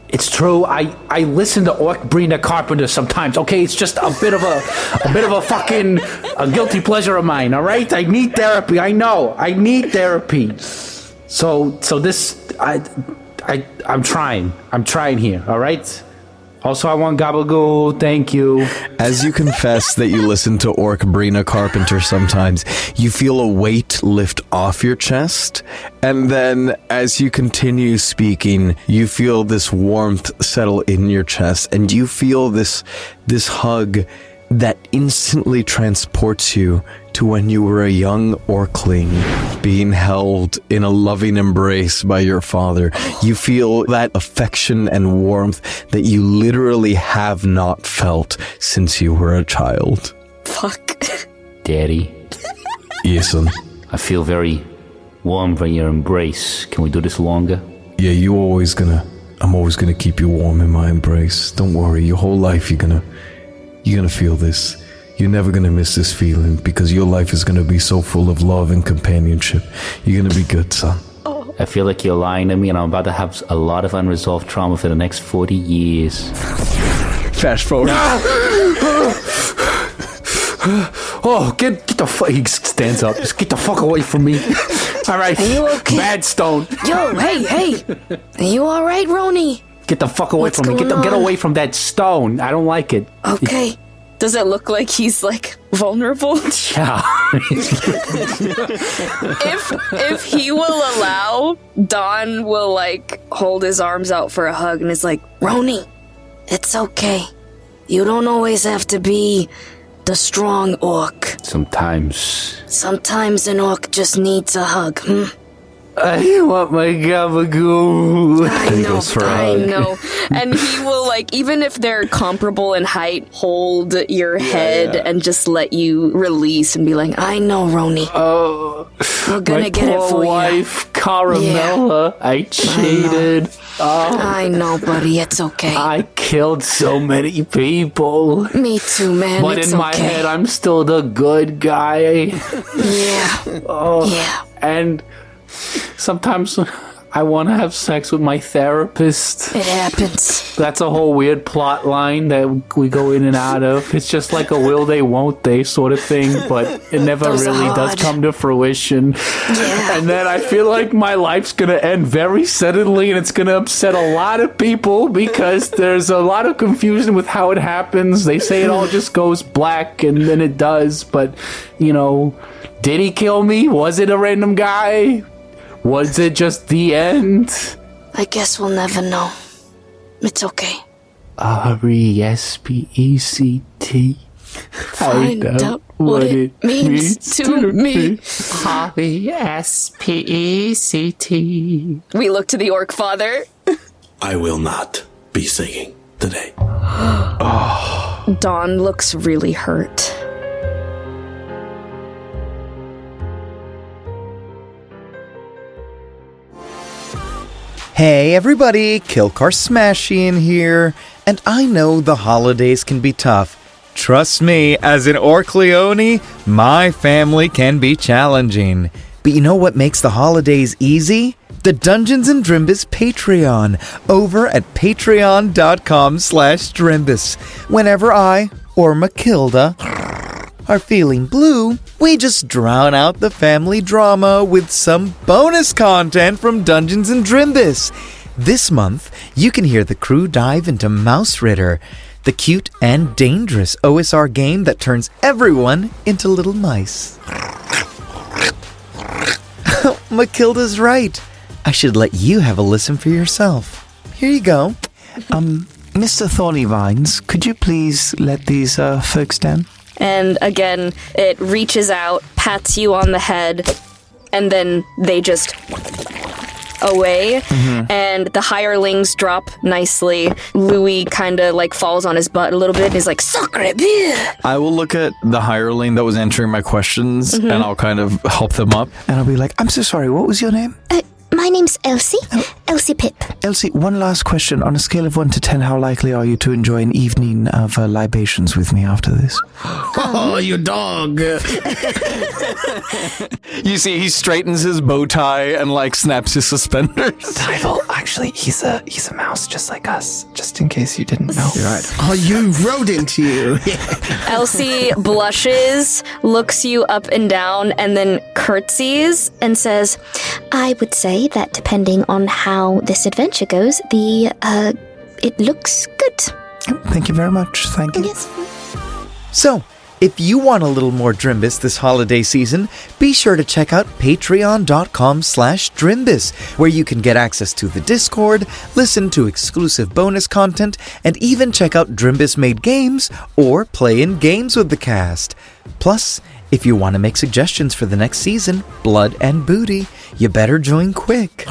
It's true. I listen to Orcgiving Carpenter sometimes. Okay, it's just a bit of a fucking a guilty pleasure of mine. All right, I need therapy. I know. I need therapy. So this I'm trying. I'm trying here. All right. Also, I want gabagool. Thank you. As you confess that you listen to Orcgiving Carpenter sometimes, you feel a weight lift off your chest, and then as you continue speaking, you feel this warmth settle in your chest, and you feel this hug that instantly transports you to when you were a young Orcleone, being held in a loving embrace by your father. You feel that affection and warmth that you literally have not felt since you were a child. Fuck. Daddy. Yes, son. I feel very warm by your embrace. Can we do this longer? Yeah, I'm always gonna keep you warm in my embrace. Don't worry, your whole life you're gonna feel this. You're never gonna miss this feeling because your life is gonna be so full of love and companionship. You're gonna be good, son. I feel like you're lying to me, and I'm about to have a lot of unresolved trauma for the next 40 years. Fast forward. Oh, get the fuck. He stands up. Just get the fuck away from me. All right. Are you okay? Bad stone. Yo, hey. Are you all right, Roni? Get the fuck away from me. Get away from that stone. I don't like it. Okay. Does it look like he's like vulnerable? Yeah. if he will allow, Don will like hold his arms out for a hug and is like, Roni, it's okay. You don't always have to be the strong orc. Sometimes an orc just needs a hug, I want my gabagool. I know. And he will, like, even if they're comparable in height, hold your head and just let you release and be like, I know, Roni. Oh, we're gonna get it for you. My poor wife, Caramella. I cheated. I know, buddy. It's okay. I killed so many people. Me too, man. But in my head, I'm still the good guy. Yeah. Yeah. And sometimes I want to have sex with my therapist. It happens. That's a whole weird plot line that we go in and out of. It's just like a will they, won't they sort of thing, but it never really does come to fruition. Yeah. And then I feel like my life's going to end very suddenly, and it's going to upset a lot of people because there's a lot of confusion with how it happens. They say it all just goes black, and then it does, but, you know, did he kill me? Was it a random guy? Was it just the end? I guess we'll never know. It's okay. R-E-S-P-E-C-T. Find out what it means to me. R-E-S-P-E-C-T. we look to the Orc Father. I will not be singing today. Dawn looks really hurt. Hey everybody, Kilcar Smashian here, and I know the holidays can be tough. Trust me, as an Orcleone, my family can be challenging. But you know what makes the holidays easy? The Dungeons & Drimbus Patreon, over at patreon.com/Drimbus. Whenever I, or Matilda, are feeling blue, we just drown out the family drama with some bonus content from Dungeons & Drimbus. This month, you can hear the crew dive into Mouse Ritter, the cute and dangerous OSR game that turns everyone into little mice. Matilda's right. I should let you have a listen for yourself. Here you go. Mr. Thornyvines, could you please let these folks down? And again, it reaches out, pats you on the head, and then they just away, and the hirelings drop nicely. Louis kind of like falls on his butt a little bit, and he's like, "Sacre bleu!" I will look at the hireling that was answering my questions, and I'll kind of help them up. And I'll be like, I'm so sorry, what was your name? My name's Elsie. Elsie Pip. Elsie, one last question. On a scale of 1 to 10, how likely are you to enjoy an evening of libations with me after this? Oh, you dog. You see, he straightens his bow tie and, like, snaps his suspenders. Tyvel, actually, he's a mouse just like us, just in case you didn't know. You're right. Oh, you rodent, you. Elsie blushes, looks you up and down, and then curtsies and says, I would say that depending on how this adventure goes, it looks good. Thank you very much. Thank you. Yes. So, if you want a little more Drimbus this holiday season, be sure to check out patreon.com/Drimbus, where you can get access to the Discord, listen to exclusive bonus content, and even check out Drimbus-made games or play in games with the cast. Plus, if you want to make suggestions for the next season, Blood and Booty, you better join quick.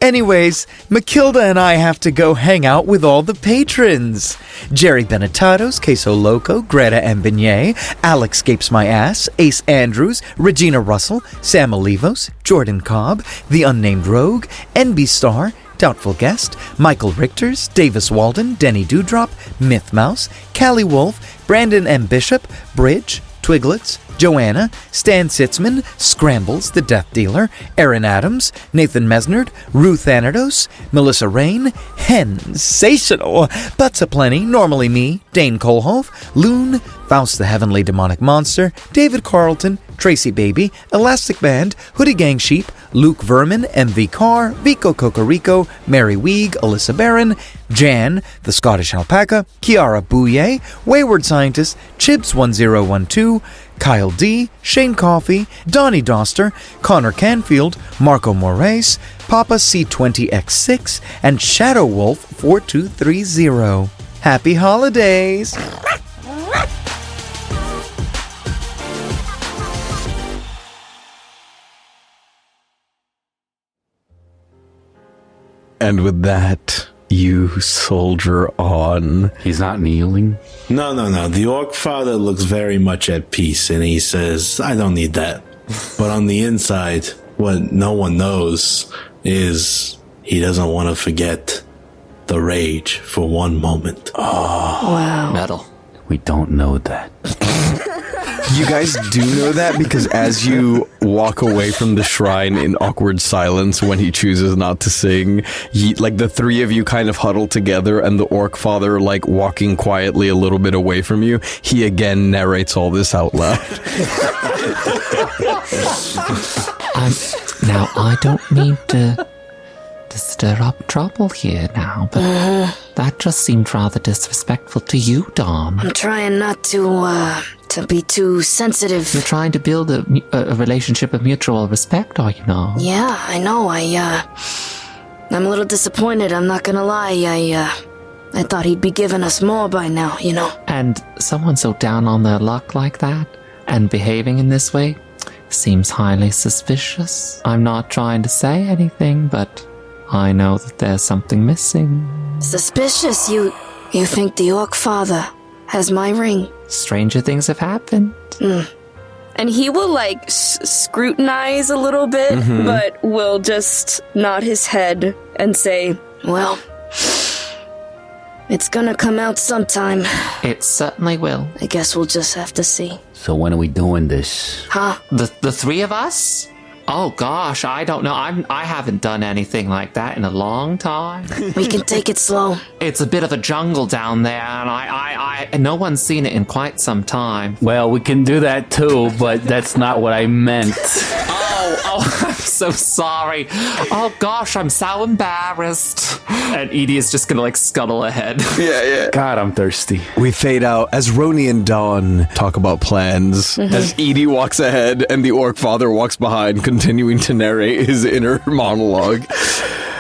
Anyways, Matilda and I have to go hang out with all the patrons. Jerry Benetatos, Queso Loco, Greta and Beignet, Alex Gapes My Ass, Ace Andrews, Regina Russell, Sam Olivos, Jordan Cobb, The Unnamed Rogue, NB Star, Doubtful Guest, Michael Richters, Davis Walden, Denny Dewdrop, Myth Mouse, Callie Wolf, Brandon M. Bishop, Bridge, Twiglets, Joanna, Stan Sitzman, Scrambles, The Death Dealer, Aaron Adams, Nathan Mesnard, Ruth Anados, Melissa Rain, Hensational, Butts Aplenty, Normally Me, Dane Kohlhoff, Loon, Faust the Heavenly Demonic Monster, David Carlton, Tracy Baby, Elastic Band, Hoodie Gang Sheep, Luke Vermin, MV Carr, Vico Cocorico, Mary Weeg, Alyssa Barron, Jan, the Scottish Alpaca, Kiara Bouye, Wayward Scientist, Chibs1012, Kyle D, Shane Coffey, Donnie Doster, Connor Canfield, Marco Moraes, Papa C20X6, and Shadow Wolf 4230. Happy holidays! And with that, you soldier on. He's not kneeling. No. The Orc Father looks very much at peace, and he says, I don't need that. But on the inside, what no one knows is he doesn't want to forget the rage for one moment. Oh, wow. Metal. We don't know that. You guys do know that because as you walk away from the shrine in awkward silence when he chooses not to sing, like the three of you kind of huddle together, and the Orc Father, like walking quietly a little bit away from you, he again narrates all this out loud. Now, I don't mean to stir up trouble here now, but that just seemed rather disrespectful to you, Dom. I'm trying not to be too sensitive. You're trying to build a relationship of mutual respect, are you not? Yeah, I know. I'm a little disappointed, I'm not gonna lie. I thought he'd be giving us more by now, you know. And someone so down on their luck like that, and behaving in this way, seems highly suspicious. I'm not trying to say anything, but I know that there's something missing. Suspicious? You think the Orc Father has my ring? Stranger things have happened. And he will like scrutinize a little bit, but will just nod his head and say, well, it's gonna come out sometime. It certainly will. I guess we'll just have to see. So when are we doing this? Huh? The three of us? Oh gosh, I don't know. I haven't done anything like that in a long time. We can take it slow. It's a bit of a jungle down there, and I no one's seen it in quite some time. Well, we can do that too, but that's not what I meant. Oh, I'm so sorry. Oh gosh, I'm so embarrassed. And Edie is just gonna like scuttle ahead. Yeah. God, I'm thirsty. We fade out as Roni and Dawn talk about plans, as Edie walks ahead and the Orc Father walks behind, continuing to narrate his inner monologue.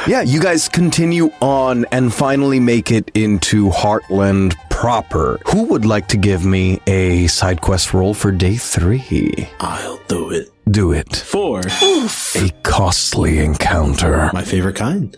Yeah, you guys continue on and finally make it into Heartland proper. Who would like to give me a side quest roll for day 3? I'll do it. do it. 4. A costly encounter. My favorite kind.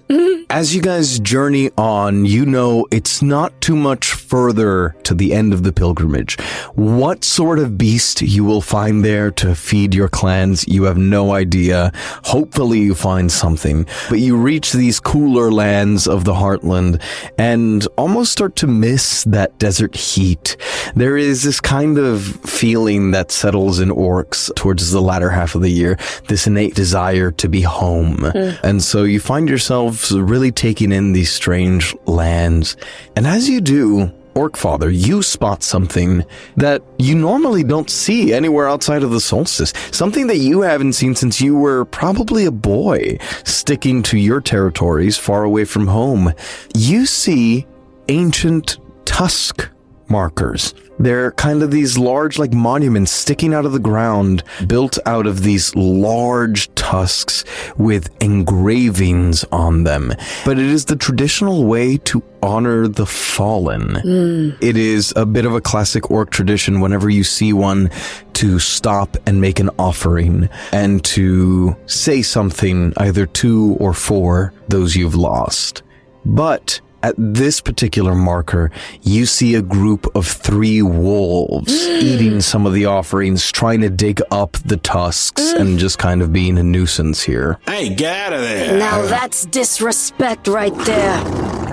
As you guys journey on, you know it's not too much further to the end of the pilgrimage. What sort of beast you will find there to feed your clans, you have no idea. Hopefully you find something. But you reach these cooler lands of the Heartland and almost start to miss that desert heat. There is this kind of feeling that settles in orcs towards the latter half of the year, this innate desire to be home. And so you find yourselves really taking in these strange lands. And as you do, Orc Father, you spot something that you normally don't see anywhere outside of the solstice. Something that you haven't seen since you were probably a boy, sticking to your territories far away from home. You see ancient tusk markers. They're kind of these large, like, monuments sticking out of the ground, built out of these large tusks with engravings on them. But it is the traditional way to honor the fallen. It is a bit of a classic orc tradition whenever you see one to stop and make an offering and to say something either to or for those you've lost. But at this particular marker, you see a group of 3 wolves eating some of the offerings, trying to dig up the tusks and just kind of being a nuisance here. Hey, get out of there. Now that's disrespect right there.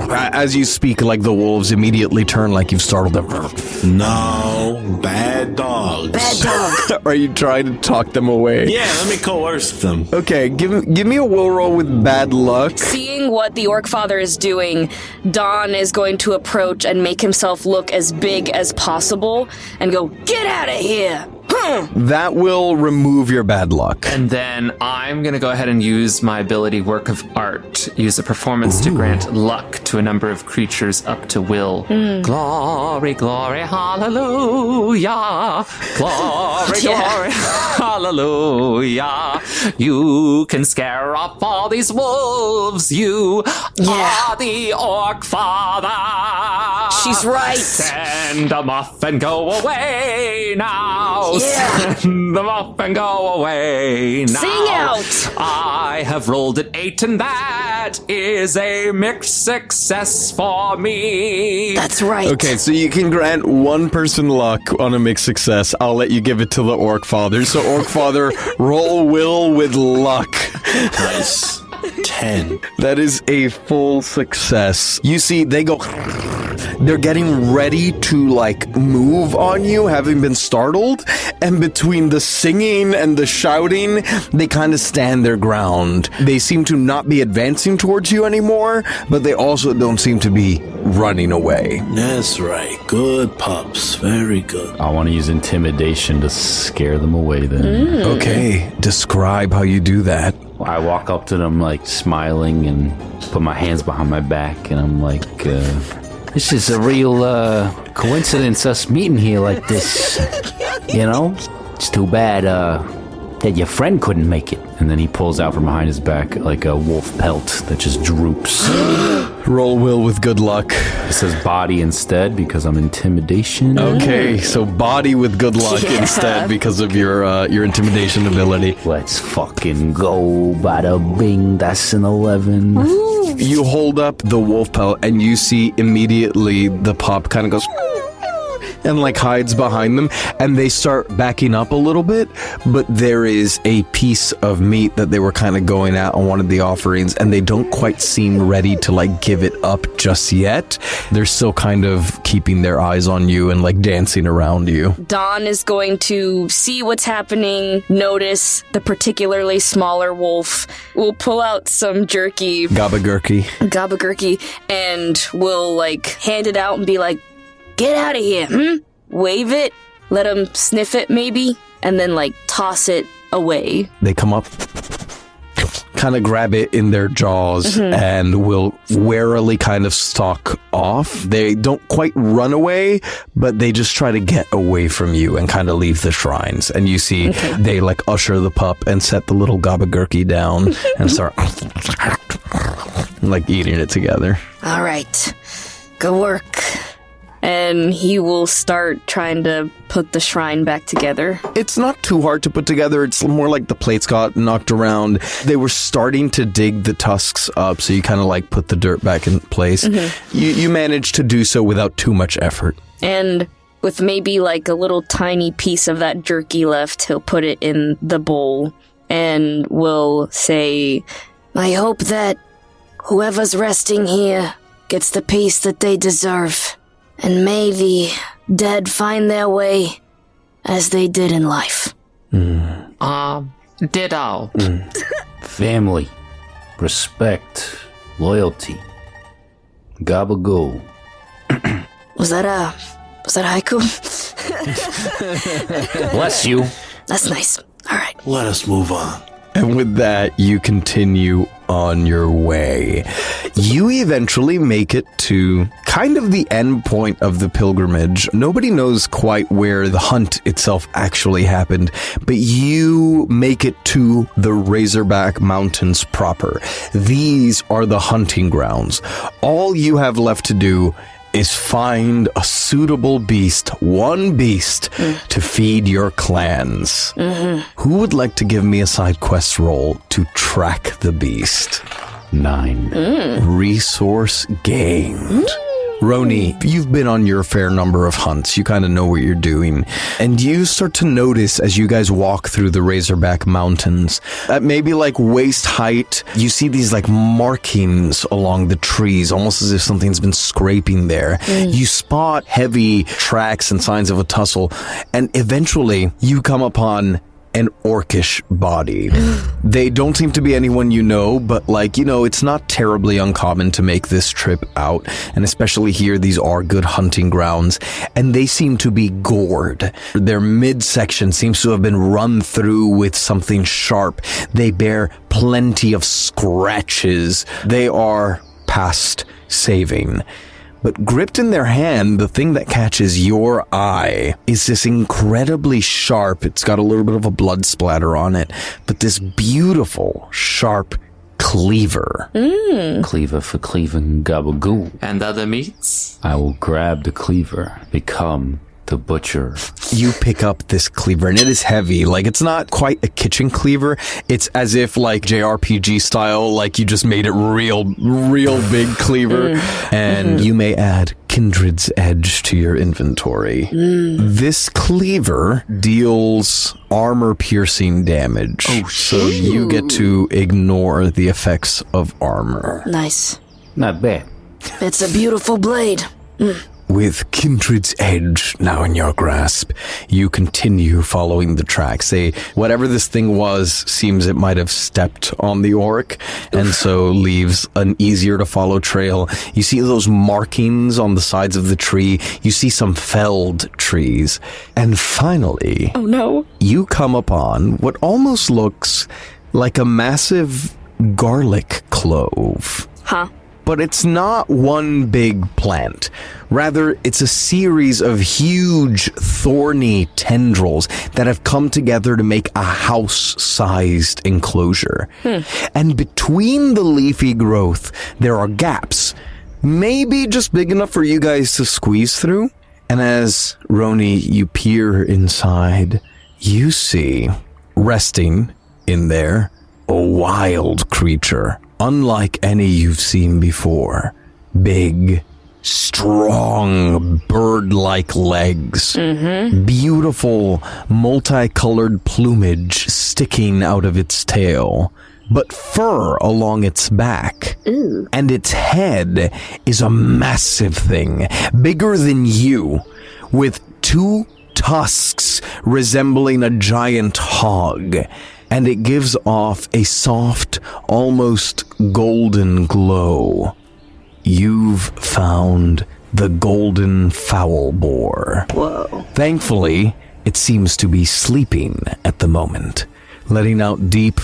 As you speak, like, the wolves immediately turn like you've startled them. No, bad dogs. Bad dog. Are you trying to talk them away? Yeah, let me coerce them. Okay, give me a will roll with bad luck. Seeing what the Orc Father is doing, Don is going to approach and make himself look as big as possible and go, "Get out of here!" That will remove your bad luck. And then I'm going to go ahead and use my ability Work of Art. Use a performance to grant luck to a number of creatures up to will. Glory, glory, hallelujah. Glory, glory, hallelujah. You can scare off all these wolves. You are the Orc Father. She's right. Send them off and go away now. Yeah. Send them off and go away now. Sing out. I have rolled an 8 and that is a mixed success for me. That's right. Okay, so you can grant one person luck on a mixed success. I'll let you give it to the Orc Father. So, Orc Father, roll will with luck. Nice. 10. That is a full success. You see, they go... They're getting ready to, like, move on you, having been startled. And between the singing and the shouting, they kind of stand their ground. They seem to not be advancing towards you anymore, but they also don't seem to be running away. That's right. Good pups. Very good. I want to use intimidation to scare them away then. Okay, describe how you do that. I walk up to them, like, smiling and put my hands behind my back, and I'm like, this is a real coincidence, us meeting here like this. You know? It's too bad that your friend couldn't make it. And then he pulls out from behind his back like a wolf pelt that just droops. Roll will with good luck. It says body instead because I'm intimidation. Okay, so body with good luck instead because of your intimidation ability. Let's fucking go. Bada bing. That's an 11. You hold up the wolf pelt and you see immediately the pup kind of goes... and like hides behind them, and they start backing up a little bit, but there is a piece of meat that they were kind of going at on one of the offerings, and they don't quite seem ready to like give it up just yet. They're still kind of keeping their eyes on you and like dancing around you. Don is going to see what's happening, notice the particularly smaller wolf, will pull out some jerky, Gabagurky, and will like hand it out and be like, "Get out of here, Wave it, let him sniff it maybe, and then like toss it away." They come up, kind of grab it in their jaws, and will warily kind of stalk off. They don't quite run away, but they just try to get away from you and kind of leave the shrines. And you see they like usher the pup and set the little Gabagurky down and start like eating it together. All right. Good work. And he will start trying to put the shrine back together. It's not too hard to put together. It's more like the plates got knocked around. They were starting to dig the tusks up, so you kind of like put the dirt back in place. You managed to do so without too much effort. And with maybe like a little tiny piece of that jerky left, he'll put it in the bowl and will say, I hope that whoever's resting here gets the peace that they deserve. And may the dead find their way as they did in life. Ditto. Family, respect, loyalty. Gabagoo. Was that haiku? Bless you. That's nice. All right. Let us move on. And with that, you continue on your way. You eventually make it to kind of the end point of the pilgrimage. Nobody knows quite where the hunt itself actually happened, but you make it to the Razorback Mountains proper. These are the hunting grounds. All you have left to do is find a suitable beast, one beast, to feed your clans. Who would like to give me a side quest roll to track the beast? 9. Resource gained. Roni, you've been on your fair number of hunts. You kind of know what you're doing. And you start to notice as you guys walk through the Razorback Mountains, at maybe like waist height, you see these like markings along the trees, almost as if something's been scraping there. You spot heavy tracks and signs of a tussle, and eventually you come upon an orcish body. They don't seem to be anyone you know, but like, you know, it's not terribly uncommon to make this trip out, and especially here, these are good hunting grounds, and they seem to be gored. Their midsection seems to have been run through with something sharp. They bear plenty of scratches. They are past saving. But gripped in their hand, the thing that catches your eye is this incredibly sharp, it's got a little bit of a blood splatter on it, but this beautiful, sharp cleaver. Cleaver for cleaving gabagoo. And other meats? I will grab the cleaver, become the butcher. You pick up this cleaver, and it is heavy. Like, it's not quite a kitchen cleaver. It's as if, like, JRPG style, like, you just made it real big cleaver. And you may add Kindred's Edge to your inventory. This cleaver deals armor-piercing damage. So you get to ignore the effects of armor. Nice. Not bad. It's a beautiful blade. With Kindred's Edge now in your grasp, you continue following the tracks. Whatever this thing was, seems it might have stepped on the orc, and so leaves an easier to follow trail. You see those markings on the sides of the tree. You see some felled trees. And finally, oh no, you come upon what almost looks like a massive garlic clove. Huh? But it's not one big plant. Rather, it's a series of huge, thorny tendrils that have come together to make a house-sized enclosure. And between the leafy growth, there are gaps, maybe just big enough for you guys to squeeze through. And as, Roni, you peer inside, you see, resting in there, a wild creature. Unlike any you've seen before. Big, strong, bird-like legs. Beautiful, multicolored plumage sticking out of its tail. But fur along its back. And its head is a massive thing, bigger than you, with 2 tusks resembling a giant hog. And it gives off a soft, almost golden glow. You've found the golden foul boar. Whoa. Thankfully, it seems to be sleeping at the moment, letting out deep...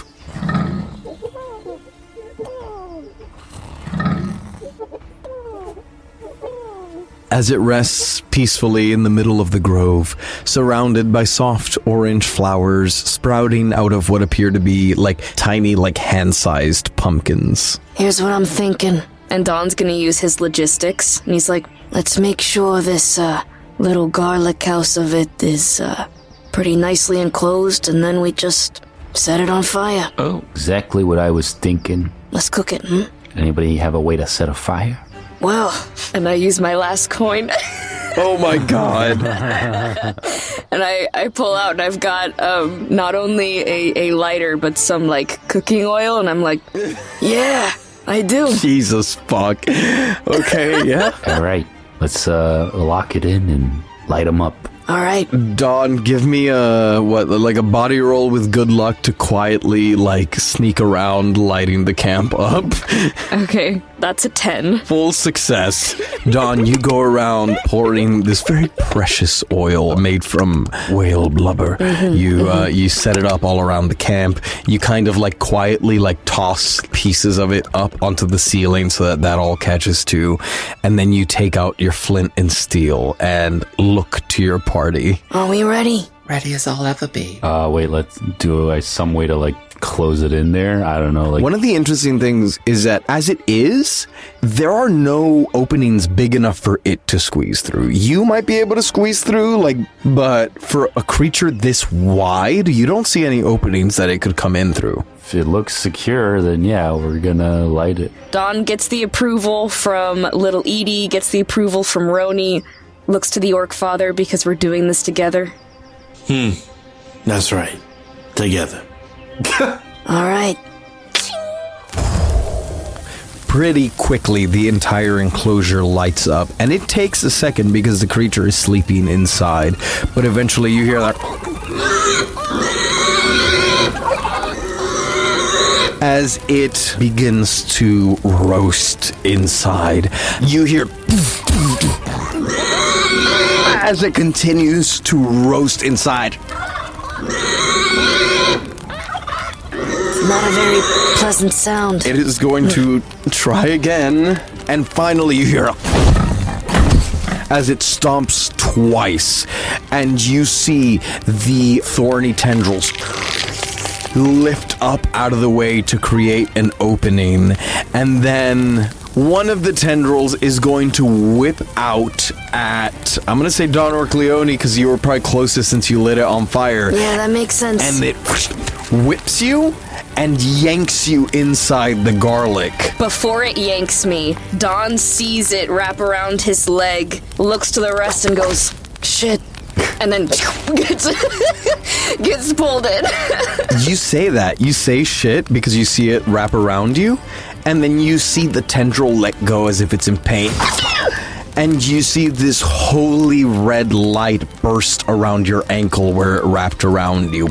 as it rests peacefully in the middle of the grove, surrounded by soft orange flowers sprouting out of what appear to be like tiny, like hand-sized pumpkins. Here's what I'm thinking. And Don's gonna use his logistics, and he's like, Let's make sure this little garlic house of it is pretty nicely enclosed, and then we just set it on fire. Oh, exactly what I was thinking. Let's cook it, hmm? Anybody have a way to set a fire? Well, and I use my last coin. Oh my god. And I pull out, and I've got not only a lighter, but some, like, cooking oil, and I'm like, yeah, I do. Jesus fuck. Okay, yeah. All right, let's lock it in and light them up. All right. Dawn, give me a body roll with good luck to quietly, like, sneak around lighting the camp up. Okay, that's a 10. Full success. Dawn, you go around pouring this very precious oil made from whale blubber. You set it up all around the camp. You kind of, like, quietly, like, toss pieces of it up onto the ceiling so that all catches too. And then you take out your flint and steel and look to your party. Are we ready? Ready as I'll ever be. Wait, let's do some way to, like, close it in there. I don't know. Like, one of the interesting things is that as it is, there are no openings big enough for it to squeeze through. You might be able to squeeze through, like, but for a creature this wide, you don't see any openings that it could come in through. if it looks secure, then yeah, we're gonna light it. Don gets the approval from little Edie, gets the approval from Roni, looks to the Orc Father because we're doing this together. That's right. Together. All right. Pretty quickly, the entire enclosure lights up, and it takes a second because the creature is sleeping inside, but eventually you hear that as it begins to roast inside. You hear as it continues to roast inside. Not a very pleasant sound. It is going to try again, and finally you hear as it stomps twice, and you see the thorny tendrils lift up out of the way to create an opening, and then one of the tendrils is going to whip out at, I'm going to say Don Orcleone because you were probably closest since you lit it on fire. Yeah, that makes sense. And it whips you and yanks you inside the garlic. Before it yanks me, Don sees it wrap around his leg, looks to the rest and goes, shit, and then gets pulled in. You say that. You say shit because you see it wrap around you, and then you see the tendril let go as if it's in pain. And you see this holy red light burst around your ankle where it wrapped around you.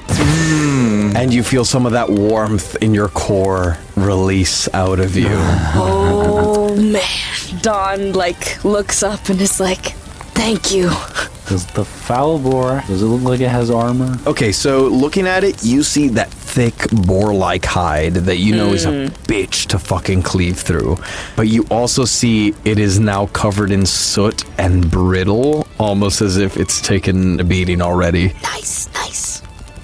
And you feel some of that warmth in your core release out of you. Oh, man. Don, looks up and is like, thank you. Does the foul boar, does it look like it has armor? Okay, so looking at it, you see that thick boar-like hide that you know is a bitch to fucking cleave through. But you also see it is now covered in soot and brittle, almost as if it's taken a beating already. Nice.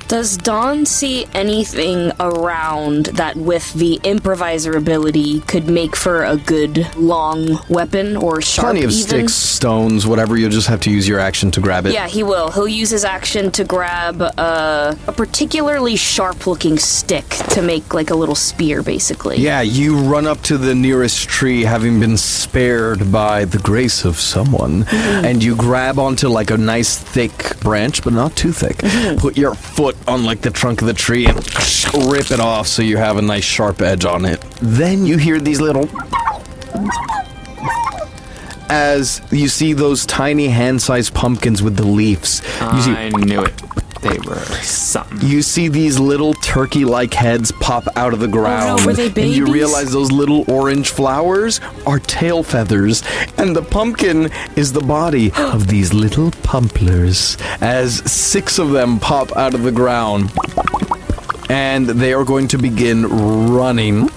Does Don see anything around that with the improviser ability could make for a good long weapon or sharp Plenty of even? sticks, stones, whatever, you'll just have to use your action to grab it. Yeah, he will. He'll use his action to grab a particularly sharp-looking stick to make like a little spear, basically. Yeah, you run up to the nearest tree, having been spared by the grace of someone, and you grab onto like a nice thick branch, but not too thick. Put your foot on like the trunk of the tree and rip it off so you have a nice sharp edge on it. Then you hear these little... as you see those tiny hand-sized pumpkins with the leaves. I knew it. They were something. You see these little turkey-like heads pop out of the ground. Oh no, were they and babies? you realize those little orange flowers are tail feathers, and the pumpkin is the body of these little pumplers, as 6 of them pop out of the ground. And they are going to begin running,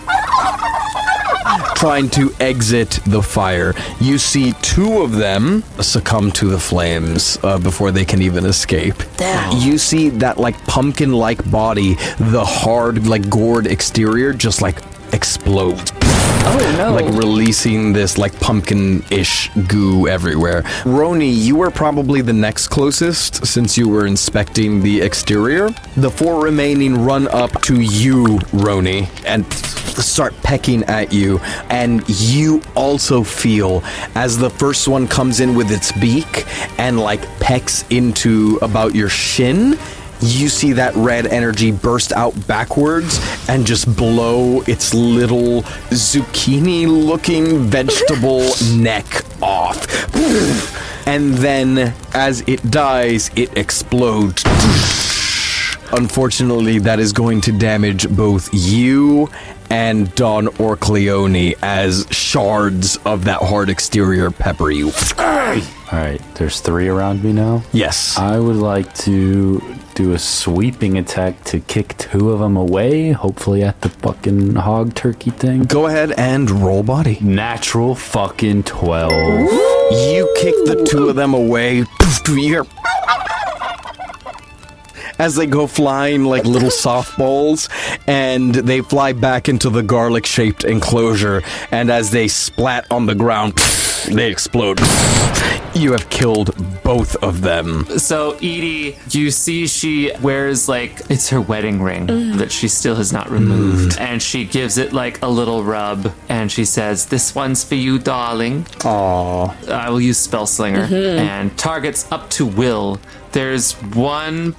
trying to exit the fire. You see 2 of them succumb to the flames before they can even escape. Damn. You see that like pumpkin-like body, the hard like gored exterior just like explodes. Oh, no. Like releasing this like pumpkin-ish goo everywhere. Roni, you were probably the next closest since you were inspecting the exterior. The 4 remaining run up to you, Roni, and start pecking at you. And you also feel as the first one comes in with its beak and like pecks into about your shin, you see that red energy burst out backwards and just blow its little zucchini-looking vegetable neck off. And then, as it dies, it explodes. Unfortunately, that is going to damage both you and Don Orcleone as shards of that hard exterior pepper you. All right, there's 3 around me now. Yes. I would like to do a sweeping attack to kick 2 of them away, hopefully at the fucking hog turkey thing. Go ahead and roll body. Natural fucking 12. You kick the 2 of them away. You're as they go flying like little softballs, and they fly back into the garlic-shaped enclosure, and as they splat on the ground, they explode. You have killed both of them. So Edie, you see she wears it's her wedding ring that she still has not removed. And she gives it like a little rub and she says, "This one's for you, darling." Aww. I will use Spell Slinger and targets up to will. There's one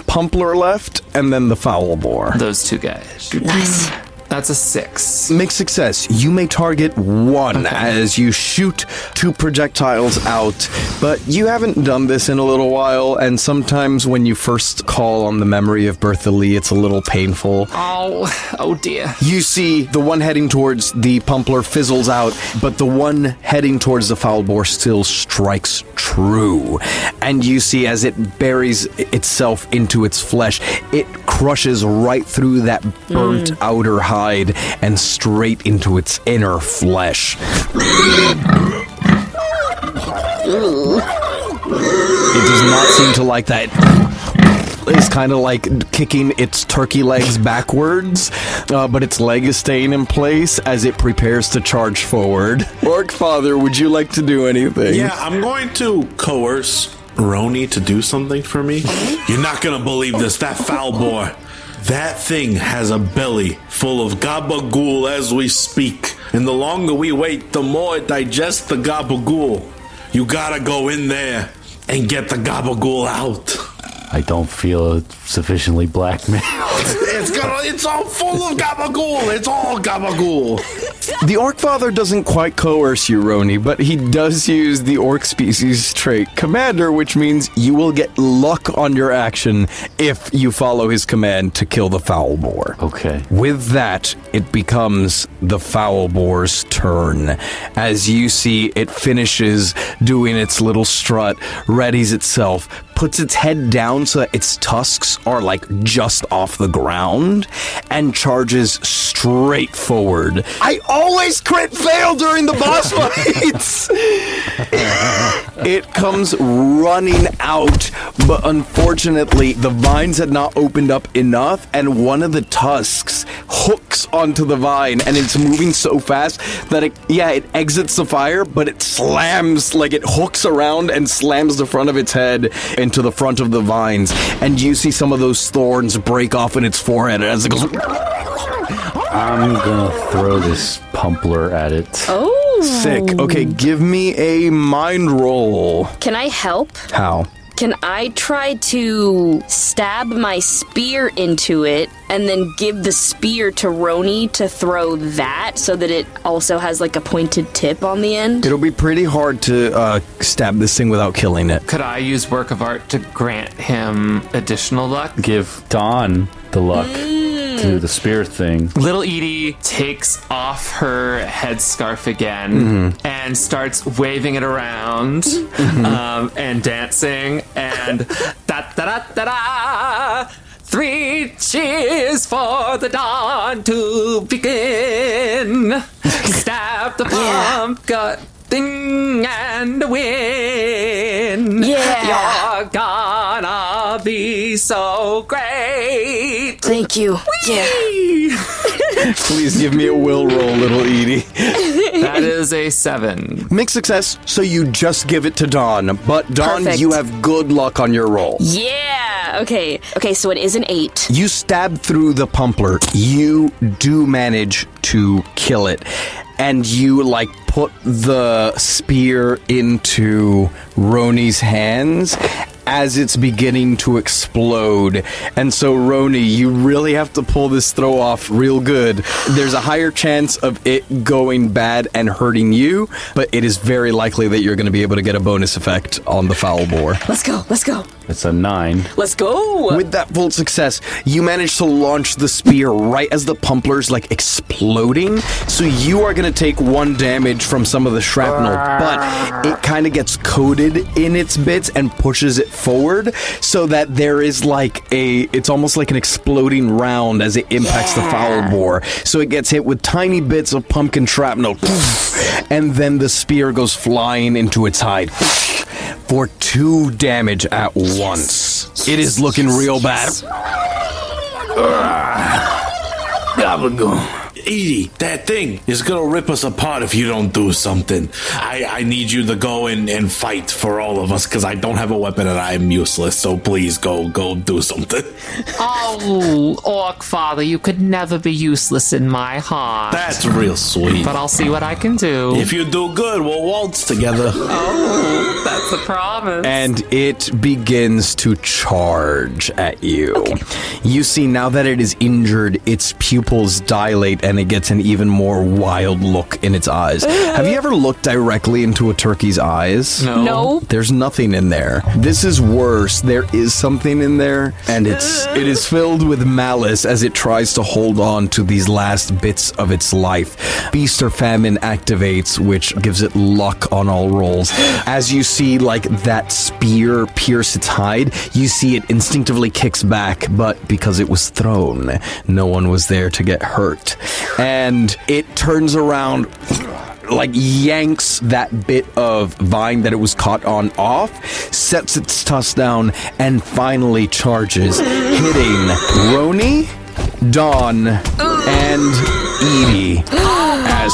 Pumpler left, and then the foul boar. Those 2 guys. Nice. That's a 6. Mixed success. You may target 1 as you shoot 2 projectiles out, but you haven't done this in a little while, and sometimes when you first call on the memory of Bertha Lee, it's a little painful. Oh dear. You see the one heading towards the Pumpler fizzles out, but the one heading towards the foul boar still strikes true. And you see as it buries itself into its flesh, it crushes right through that burnt outer hide and straight into its inner flesh. It does not seem to like that. It's kind of like kicking its turkey legs backwards, but its leg is staying in place as it prepares to charge forward. Orc Father, would you like to do anything? Yeah, I'm going to coerce Roni to do something for me. You're not going to believe this. That foul boar. That thing has a belly full of gabagool as we speak. And the longer we wait, the more it digests the gabagool. You gotta go in there and get the gabagool out. I don't feel sufficiently blackmailed. It's all full of gabagool. It's all gabagool. The Orc Father doesn't quite coerce you, Roni, but he does use the Orc species trait Commander, which means you will get luck on your action if you follow his command to kill the foul boar. Okay. With that, it becomes the foul boar's turn. As you see, it finishes doing its little strut, readies itself, puts its head down so that its tusks are just off the ground, and charges straight forward. I always crit fail during the boss fights! It comes running out, but unfortunately, the vines had not opened up enough, and one of the tusks hooks onto the vine, and it's moving so fast that it exits the fire, but it slams, it hooks around and slams the front of its head into the front of the vines, and you see some of those thorns break off in its forehead as it goes. I'm gonna throw this Pumpler at it. Oh. Sick. Okay, give me a mind roll. Can I help? How? Can I try to stab my spear into it and then give the spear to Roni to throw that so that it also has a pointed tip on the end? It'll be pretty hard to stab this thing without killing it. Could I use Work of Art to grant him additional luck? Give Dawn the luck to do the spear thing. Little Edie takes off her headscarf again and starts waving it around and dancing and da-da-da-da-da. 3 cheers for the dawn to begin. Stab the pumpkin thing and win. Yeah. You're gonna be so great. Thank you. Yeah. Please give me a will roll, little Edie. That is a 7. Mixed success, so you just give it to Dawn. But Dawn, Perfect. you have good luck on your roll. Yeah. Okay. Okay, so it is an 8. You stab through the pumpler. You do manage to kill it. And you, put the spear into Roni's hands as it's beginning to explode. And so, Roni, you really have to pull this throw off real good. There's a higher chance of it going bad and hurting you, but it is very likely that you're going to be able to get a bonus effect on the foul bore. Let's go. Let's go. It's a 9. Let's go. With that full success, you manage to launch the spear right as the pumpler's exploding. So you are going to take 1 damage from some of the shrapnel, but it kind of gets coated in its bits and pushes it forward so that there is it's almost like an exploding round as it impacts the foul bore. So it gets hit with tiny bits of pumpkin shrapnel, and then the spear goes flying into its hide for 2 damage at once. It is looking real bad. Gabagool. Edie, that thing is gonna rip us apart if you don't do something. I need you to go and fight for all of us because I don't have a weapon and I am useless. So please go do something. Oh, Orc Father, you could never be useless in my heart. That's real sweet. But I'll see what I can do. If you do good, we'll waltz together. Oh, that's a promise. And it begins to charge at you. Okay. You see, now that it is injured, its pupils dilate and it gets an even more wild look in its eyes. Have you ever looked directly into a turkey's eyes? No. There's nothing in there. This is worse. There is something in there, and it is filled with malice as it tries to hold on to these last bits of its life. Beast or Famine activates, which gives it luck on all rolls. As you see, that spear pierce its hide, you see it instinctively kicks back, but because it was thrown, no one was there to get hurt. And it turns around, yanks that bit of vine that it was caught on off, sets its tusk down, and finally charges, hitting Roni, Dawn, and Edie as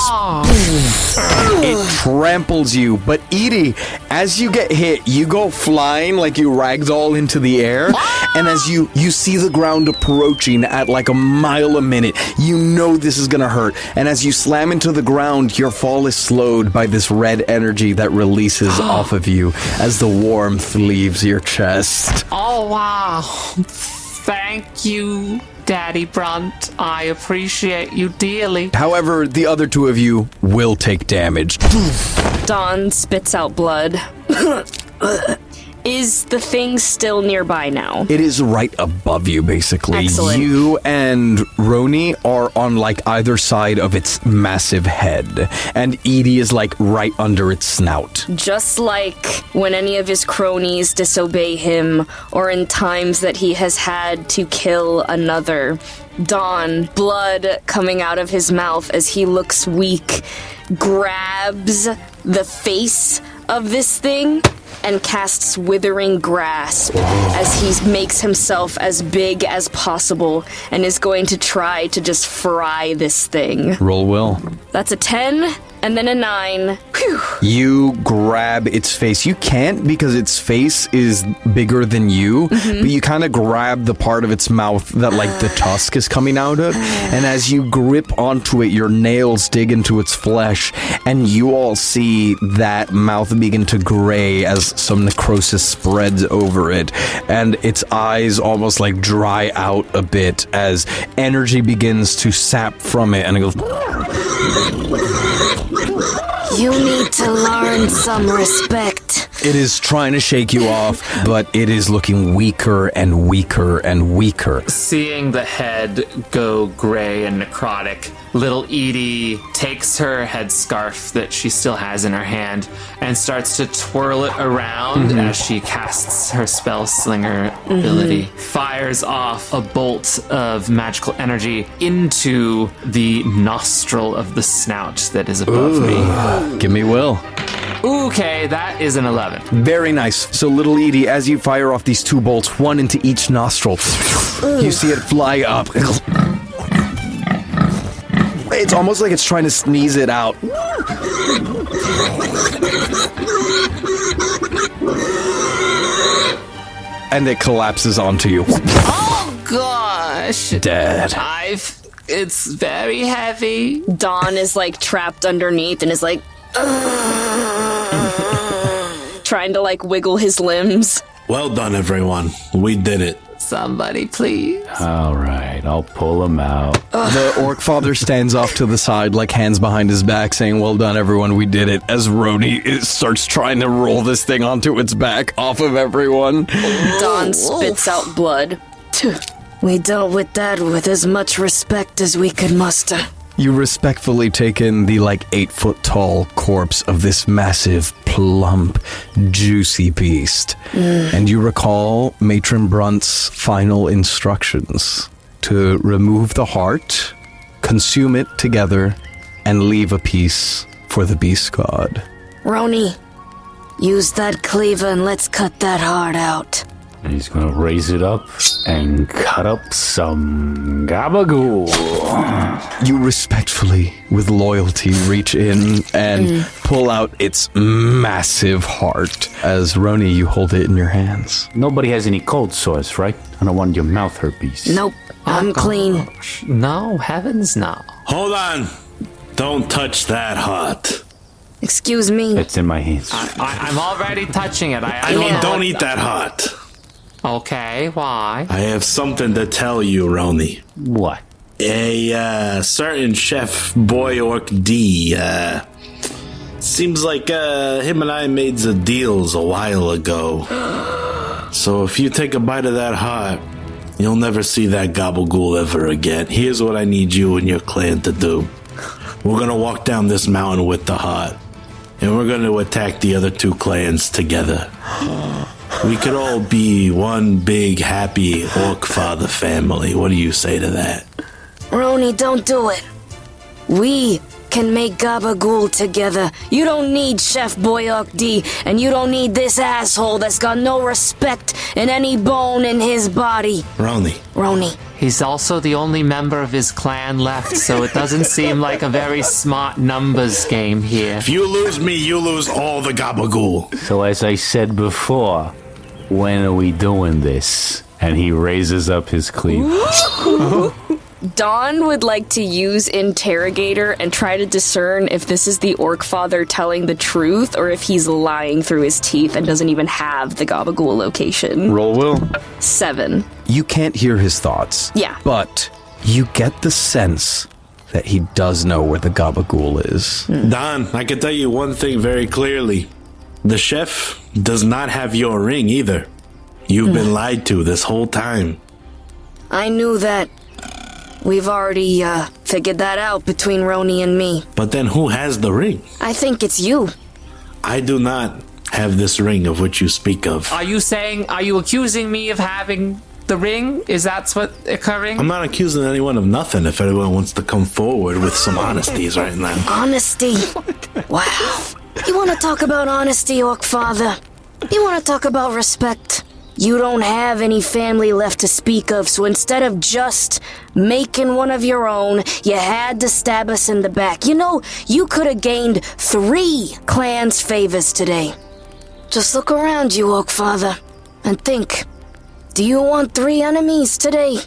it tramples you. But Edie, as you get hit, you go flying like you ragdoll into the air, and as you see the ground approaching at a mile a minute, you know this is gonna hurt, and as you slam into the ground, your fall is slowed by this red energy that releases off of you as the warmth leaves your chest. Oh, wow. Thank you, Daddy Brunt. I appreciate you dearly. However, the other 2 of you will take damage. Dawn spits out blood. Is the thing still nearby now? It is right above you, basically. Excellent. You and Roni are on either side of its massive head, and Edie is right under its snout. Just like when any of his cronies disobey him, or in times that he has had to kill another, Dawn, blood coming out of his mouth as he looks weak, grabs the face of this thing and casts Withering Grasp as he makes himself as big as possible and is going to try to just fry this thing. Roll will. That's a 10 and then a 9. Whew. You grab its face. You can't because its face is bigger than you, but you kind of grab the part of its mouth that the tusk is coming out of, and as you grip onto it, your nails dig into its flesh, and you all see that mouth begin to gray as some necrosis spreads over it, and its eyes almost dry out a bit as energy begins to sap from it, and it goes... You need to learn some respect. It is trying to shake you off, but it is looking weaker and weaker and weaker. Seeing the head go gray and necrotic, little Edie takes her headscarf that she still has in her hand and starts to twirl it around as she casts her spell slinger ability. Fires off a bolt of magical energy into the nostril of the snout that is above me. Give me will. Okay, that is an 11. Very nice. So, little Edie, as you fire off these 2 bolts, one into each nostril, you see it fly up. It's almost like it's trying to sneeze it out. And it collapses onto you. Oh gosh. Dead. It's very heavy. Don is like trapped underneath and is like trying to like wiggle his limbs. Well done, everyone. We did it. Somebody, please. All right, I'll pull him out. The orc father stands off to the side, like hands behind his back, saying, "Well done, everyone, we did it," as Roni starts trying to roll this thing onto its back off of everyone. Don spits out blood. We dealt with that with as much respect as we could muster. You respectfully take in the 8-foot-tall corpse of this massive, plump, juicy beast. And you recall Matron Brunt's final instructions to remove the heart, consume it together, and leave a piece for the beast god. Roni, use that cleaver and let's cut that heart out. And he's gonna raise it up and cut up some gabagool. You respectfully, with loyalty, reach in and pull out its massive heart. As Roni, you hold it in your hands. Nobody has any cold sores, right? I don't want your mouth herpes. Nope, I'm clean. No, heavens no. Hold on. Don't touch that heart. Excuse me. It's in my hands. I'm already touching it. Don't eat that heart. Okay, why? I have something to tell you, Roni. What? A certain chef Boy Orc D, seems like him and I made the deals a while ago. So if you take a bite of that heart, you'll never see that gabagool ever again. Here's what I need you and your clan to do. We're gonna walk down this mountain with the heart, and we're gonna attack the other two clans together. We could all be one big, happy Orc Father family. What do you say to that? Roni, don't do it. We can make gabagool together. You don't need Chef Boyok D, and you don't need this asshole that's got no respect in any bone in his body. Roni. He's also the only member of his clan left, so it doesn't seem like a very smart numbers game here. If you lose me, you lose all the gabagool. So as I said before, when are we doing this? And he raises up his cleaver. Don would like to use Interrogator and try to discern if this is the Orc Father telling the truth or if he's lying through his teeth and doesn't even have the Gabagool location. Roll will. 7. You can't hear his thoughts. Yeah. But you get the sense that he does know where the gabagool is. Don, I can tell you one thing very clearly. The chef does not have your ring either. You've been lied to this whole time. I knew that. We've already figured that out between Roni and me. But then who has the ring? I think it's you. I do not have this ring of which you speak of. Are you accusing me of having the ring? Is that what's occurring? I'm not accusing anyone of nothing if anyone wants to come forward with some honesties right now. Honesty. Wow. You want to talk about honesty, Orc Father? You want to talk about respect? You don't have any family left to speak of, so instead of just making one of your own, you had to stab us in the back. You know, you could have gained 3 clans' favors today. Just look around you, Orc Father, and think. Do you want 3 enemies today?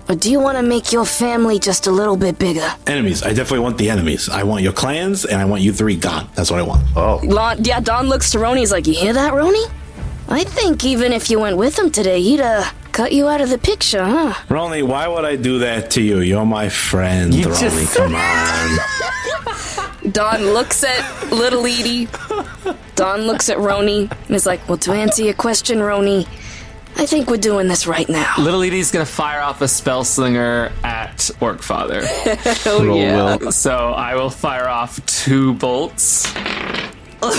Or do you want to make your family just a little bit bigger? Enemies. I definitely want the enemies. I want your clans, and I want you 3 gone. That's what I want. Oh. Yeah, Don looks to Roni. He's like, you hear that, Roni? I think even if you went with him today, he'd cut you out of the picture, huh? Roni, why would I do that to you? You're my friend, Roni. Come on. Don looks at little Edie. Don looks at Roni and is like, Well, to answer your question, Roni, I think we're doing this right now. Little Edie's gonna fire off a spell slinger at Orc Father. oh yeah. So I will fire off 2 bolts. 11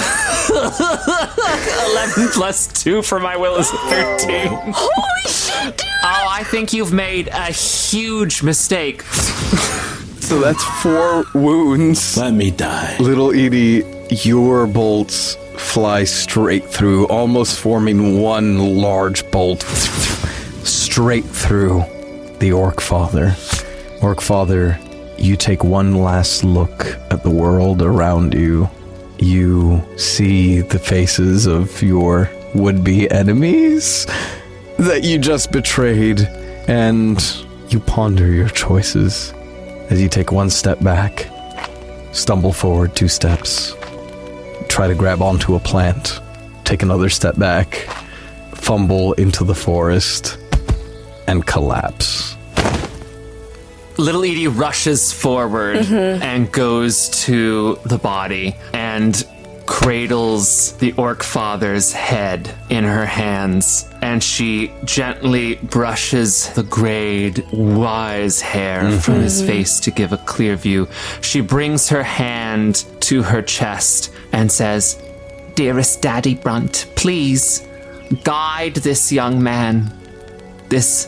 plus 2 for my will is 13. Holy shit, dude! Oh, I think you've made a huge mistake. So that's 4 wounds. Let me die. Little Edie, your bolts fly straight through, almost forming one large bolt straight through the Orc Father. Orc Father, you take one last look at the world around you. You see the faces of your would-be enemies that you just betrayed, and you ponder your choices as you take one step back, stumble forward 2 steps, try to grab onto a plant, take another step back, fumble into the forest, and collapse. Little Edie rushes forward and goes to the body and cradles the Orc Father's head in her hands, and she gently brushes the grayed, wise hair from his face to give a clear view. She brings her hand to her chest and says, "Dearest Daddy Brunt, please guide this young man, this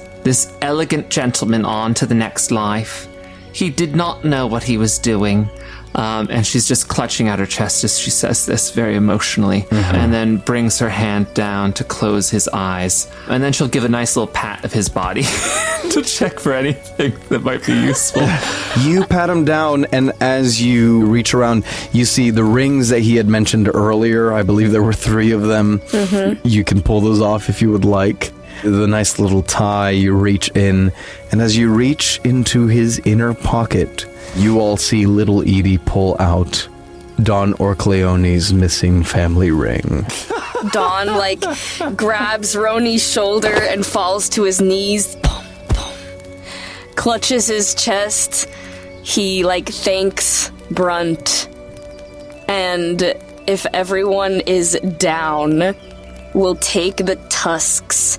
elegant gentleman on to the next life. He did not know what he was doing." And she's just clutching at her chest as she says this very emotionally, and then brings her hand down to close his eyes. And then she'll give a nice little pat of his body to check for anything that might be useful. You pat him down, and as you reach around, you see the rings that he had mentioned earlier. I believe there were 3 of them. You can pull those off if you would like. The nice little tie, you reach in, and as you reach into his inner pocket, you all see little Edie pull out Don Orcleone's missing family ring. Don, grabs Roni's shoulder and falls to his knees. Clutches his chest. He, thanks Brunt. And if everyone is down, will take the tusks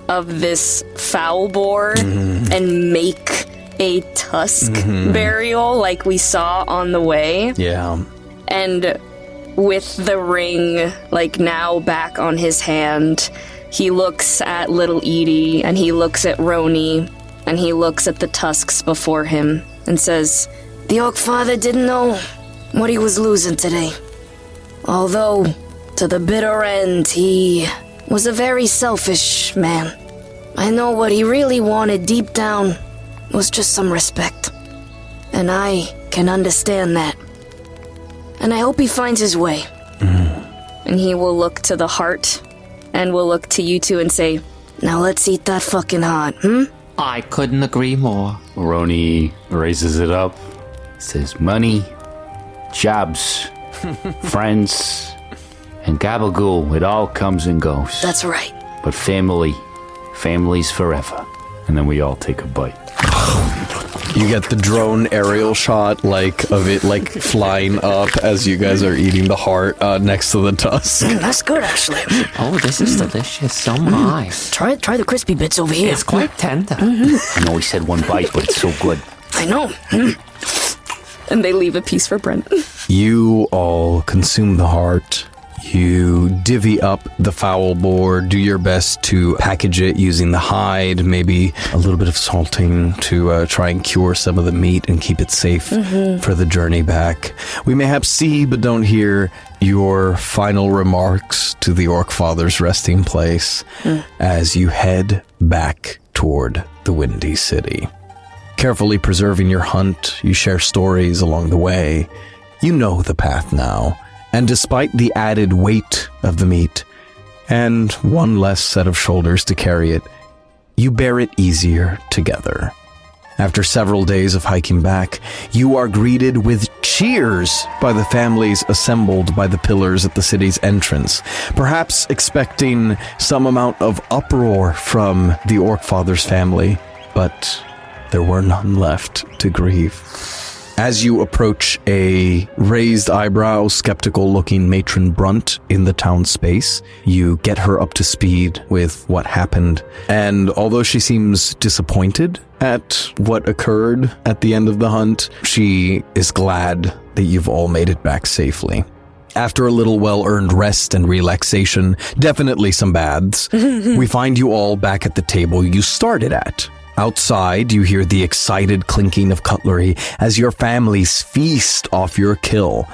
of this foul boar and make a tusk burial like we saw on the way. Yeah. And with the ring, now back on his hand, he looks at little Edie, and he looks at Roni, and he looks at the tusks before him, and says, The Orc Father didn't know what he was losing today. Although, to the bitter end, he was a very selfish man. I know what he really wanted deep down was just some respect. And I can understand that. And I hope he finds his way. And he will look to the heart, and will look to you two and say, Now let's eat that fucking heart, I couldn't agree more. Roni raises it up, says, money, jobs, friends, and gabagool. It all comes and goes. That's right. But family's forever. And then we all take a bite. You get the drone aerial shot, of it, flying up as you guys are eating the heart next to the tusk. That's good, actually. Oh, this is delicious. So my. Try the crispy bits over here. It's quite tender. I know he said one bite, but it's so good. I know. and they leave a piece for Brent. You all consume the heart. You divvy up the foul boar, do your best to package it using the hide, maybe a little bit of salting to try and cure some of the meat and keep it safe for the journey back. We mayhaps see but don't hear your final remarks to the Orc Father's resting place as you head back toward the Windy City. Carefully preserving your hunt, you share stories along the way. You know the path now. And despite the added weight of the meat, and one less set of shoulders to carry it, you bear it easier together. After several days of hiking back, you are greeted with cheers by the families assembled by the pillars at the city's entrance, perhaps expecting some amount of uproar from the Orc Father's family, but there were none left to grieve. As you approach a raised eyebrow, skeptical-looking Matron Brunt in the town space, you get her up to speed with what happened. And although she seems disappointed at what occurred at the end of the hunt, she is glad that you've all made it back safely. After a little well-earned rest and relaxation, definitely some baths, we find you all back at the table you started at. Outside, you hear the excited clinking of cutlery as your families feast off your kill.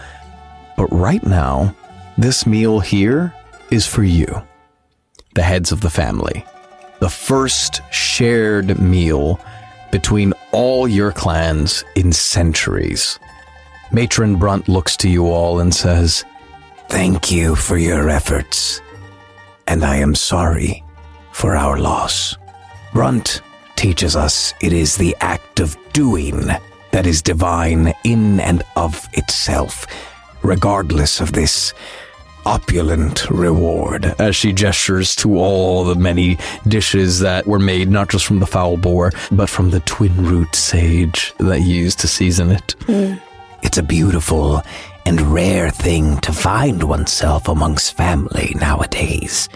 But right now, this meal here is for you, the heads of the family. The first shared meal between all your clans in centuries. Matron Brunt looks to you all and says, Thank you for your efforts, and I am sorry for our loss. Brunt teaches us it is the act of doing that is divine in and of itself, regardless of this opulent reward, as she gestures to all the many dishes that were made, not just from the foul boar, but from the twin root sage that you used to season it. It's a beautiful and rare thing to find oneself amongst family nowadays.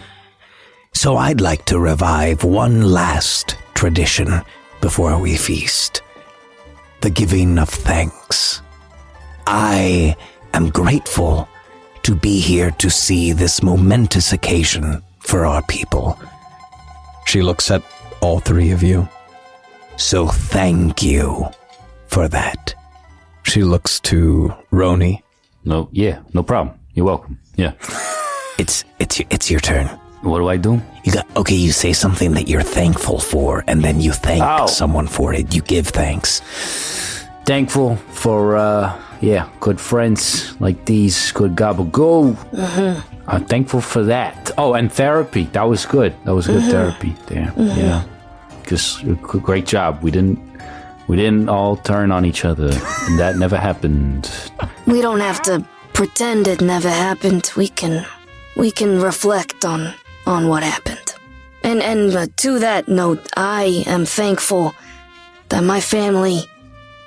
So I'd like to revive one last tradition before we feast. The giving of thanks. I am grateful to be here to see this momentous occasion for our people. She looks at all three of you. So thank you for that. She looks to Roni. No problem. You're welcome. Yeah. It's your turn. What do I do? You say something that you're thankful for, and then you thank someone for it. You give thanks. Thankful for, good friends like these, good gabagool. I'm thankful for that. Oh, and therapy. That was good. That was good therapy there. Yeah. Because great job. We didn't all turn on each other, and that never happened. We don't have to pretend it never happened. We can reflect on what happened. And to that note, I am thankful that my family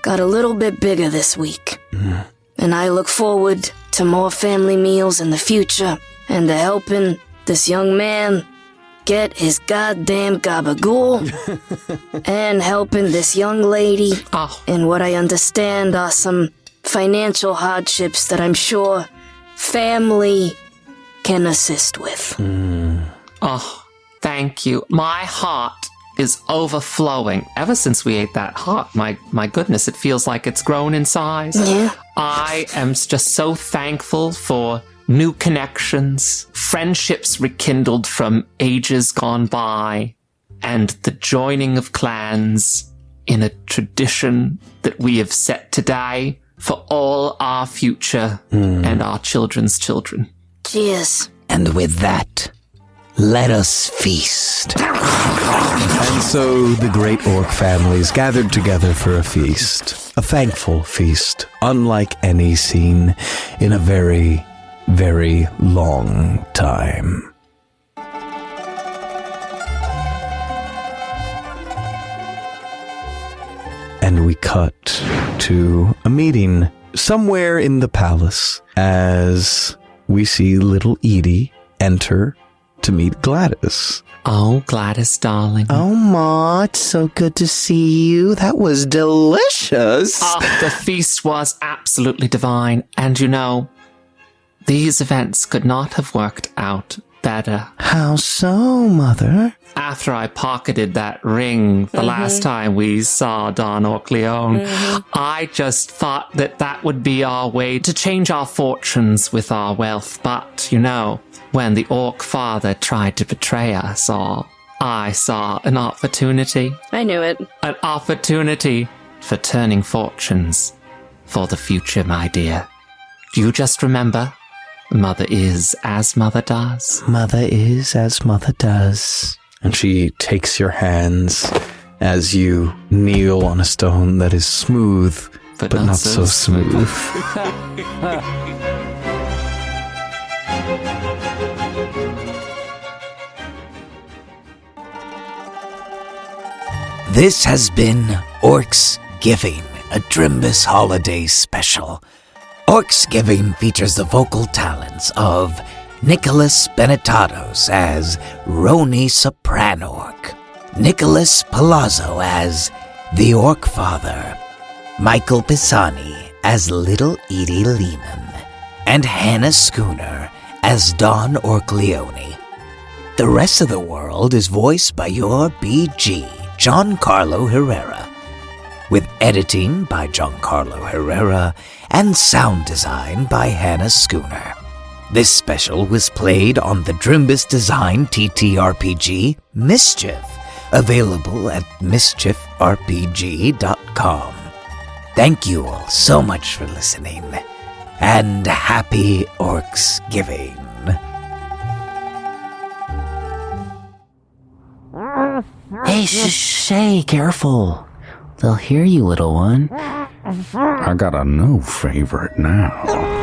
got a little bit bigger this week. And I look forward to more family meals in the future and to helping this young man get his goddamn gabagool and helping this young lady in what I understand are some financial hardships that I'm sure family can assist with. Oh, thank you. My heart is overflowing. Ever since we ate that heart, my goodness, it feels like it's grown in size. Yeah. I am just so thankful for new connections, friendships rekindled from ages gone by, and the joining of clans in a tradition that we have set today for all our future and our children's children. Cheers. And with that, let us feast. And so the great orc families gathered together for a feast. A thankful feast, unlike any seen in a very, very long time. And we cut to a meeting somewhere in the palace as we see little Edie enter to meet Gladys. Oh, Gladys, darling. Oh, Ma, it's so good to see you. That was delicious. The feast was absolutely divine. And you know, these events could not have worked out better. How so, Mother? After I pocketed that ring the last time we saw Don Orcleone, I just thought that would be our way to change our fortunes with our wealth. But, you know, when the Orc father tried to betray us all, I saw an opportunity. I knew it. An opportunity for turning fortunes for the future, my dear. You just remember, Mother is as Mother does. Mother is as Mother does. And she takes your hands as you kneel on a stone that is smooth, but not so smooth. This has been Orcsgiving, a Drimbus holiday special. Orcsgiving features the vocal talents of Nicholas Benetatos as Roni Sopranorc, Nicholas Palazzo as the Orc Father, Michael Pisani as Little Edie Leeman, and Hannah Schooner as Don Orcleone. The rest of the world is voiced by your BG, Giancarlo Herrera, with editing by Giancarlo Herrera and sound design by Hannah Schooner. This special was played on the Drimbus Design TTRPG Mischief available at mischiefrpg.com. Thank you all so much for listening, and happy Orcsgiving. Hey, hey, careful. They'll hear you, little one. I got a new favorite now.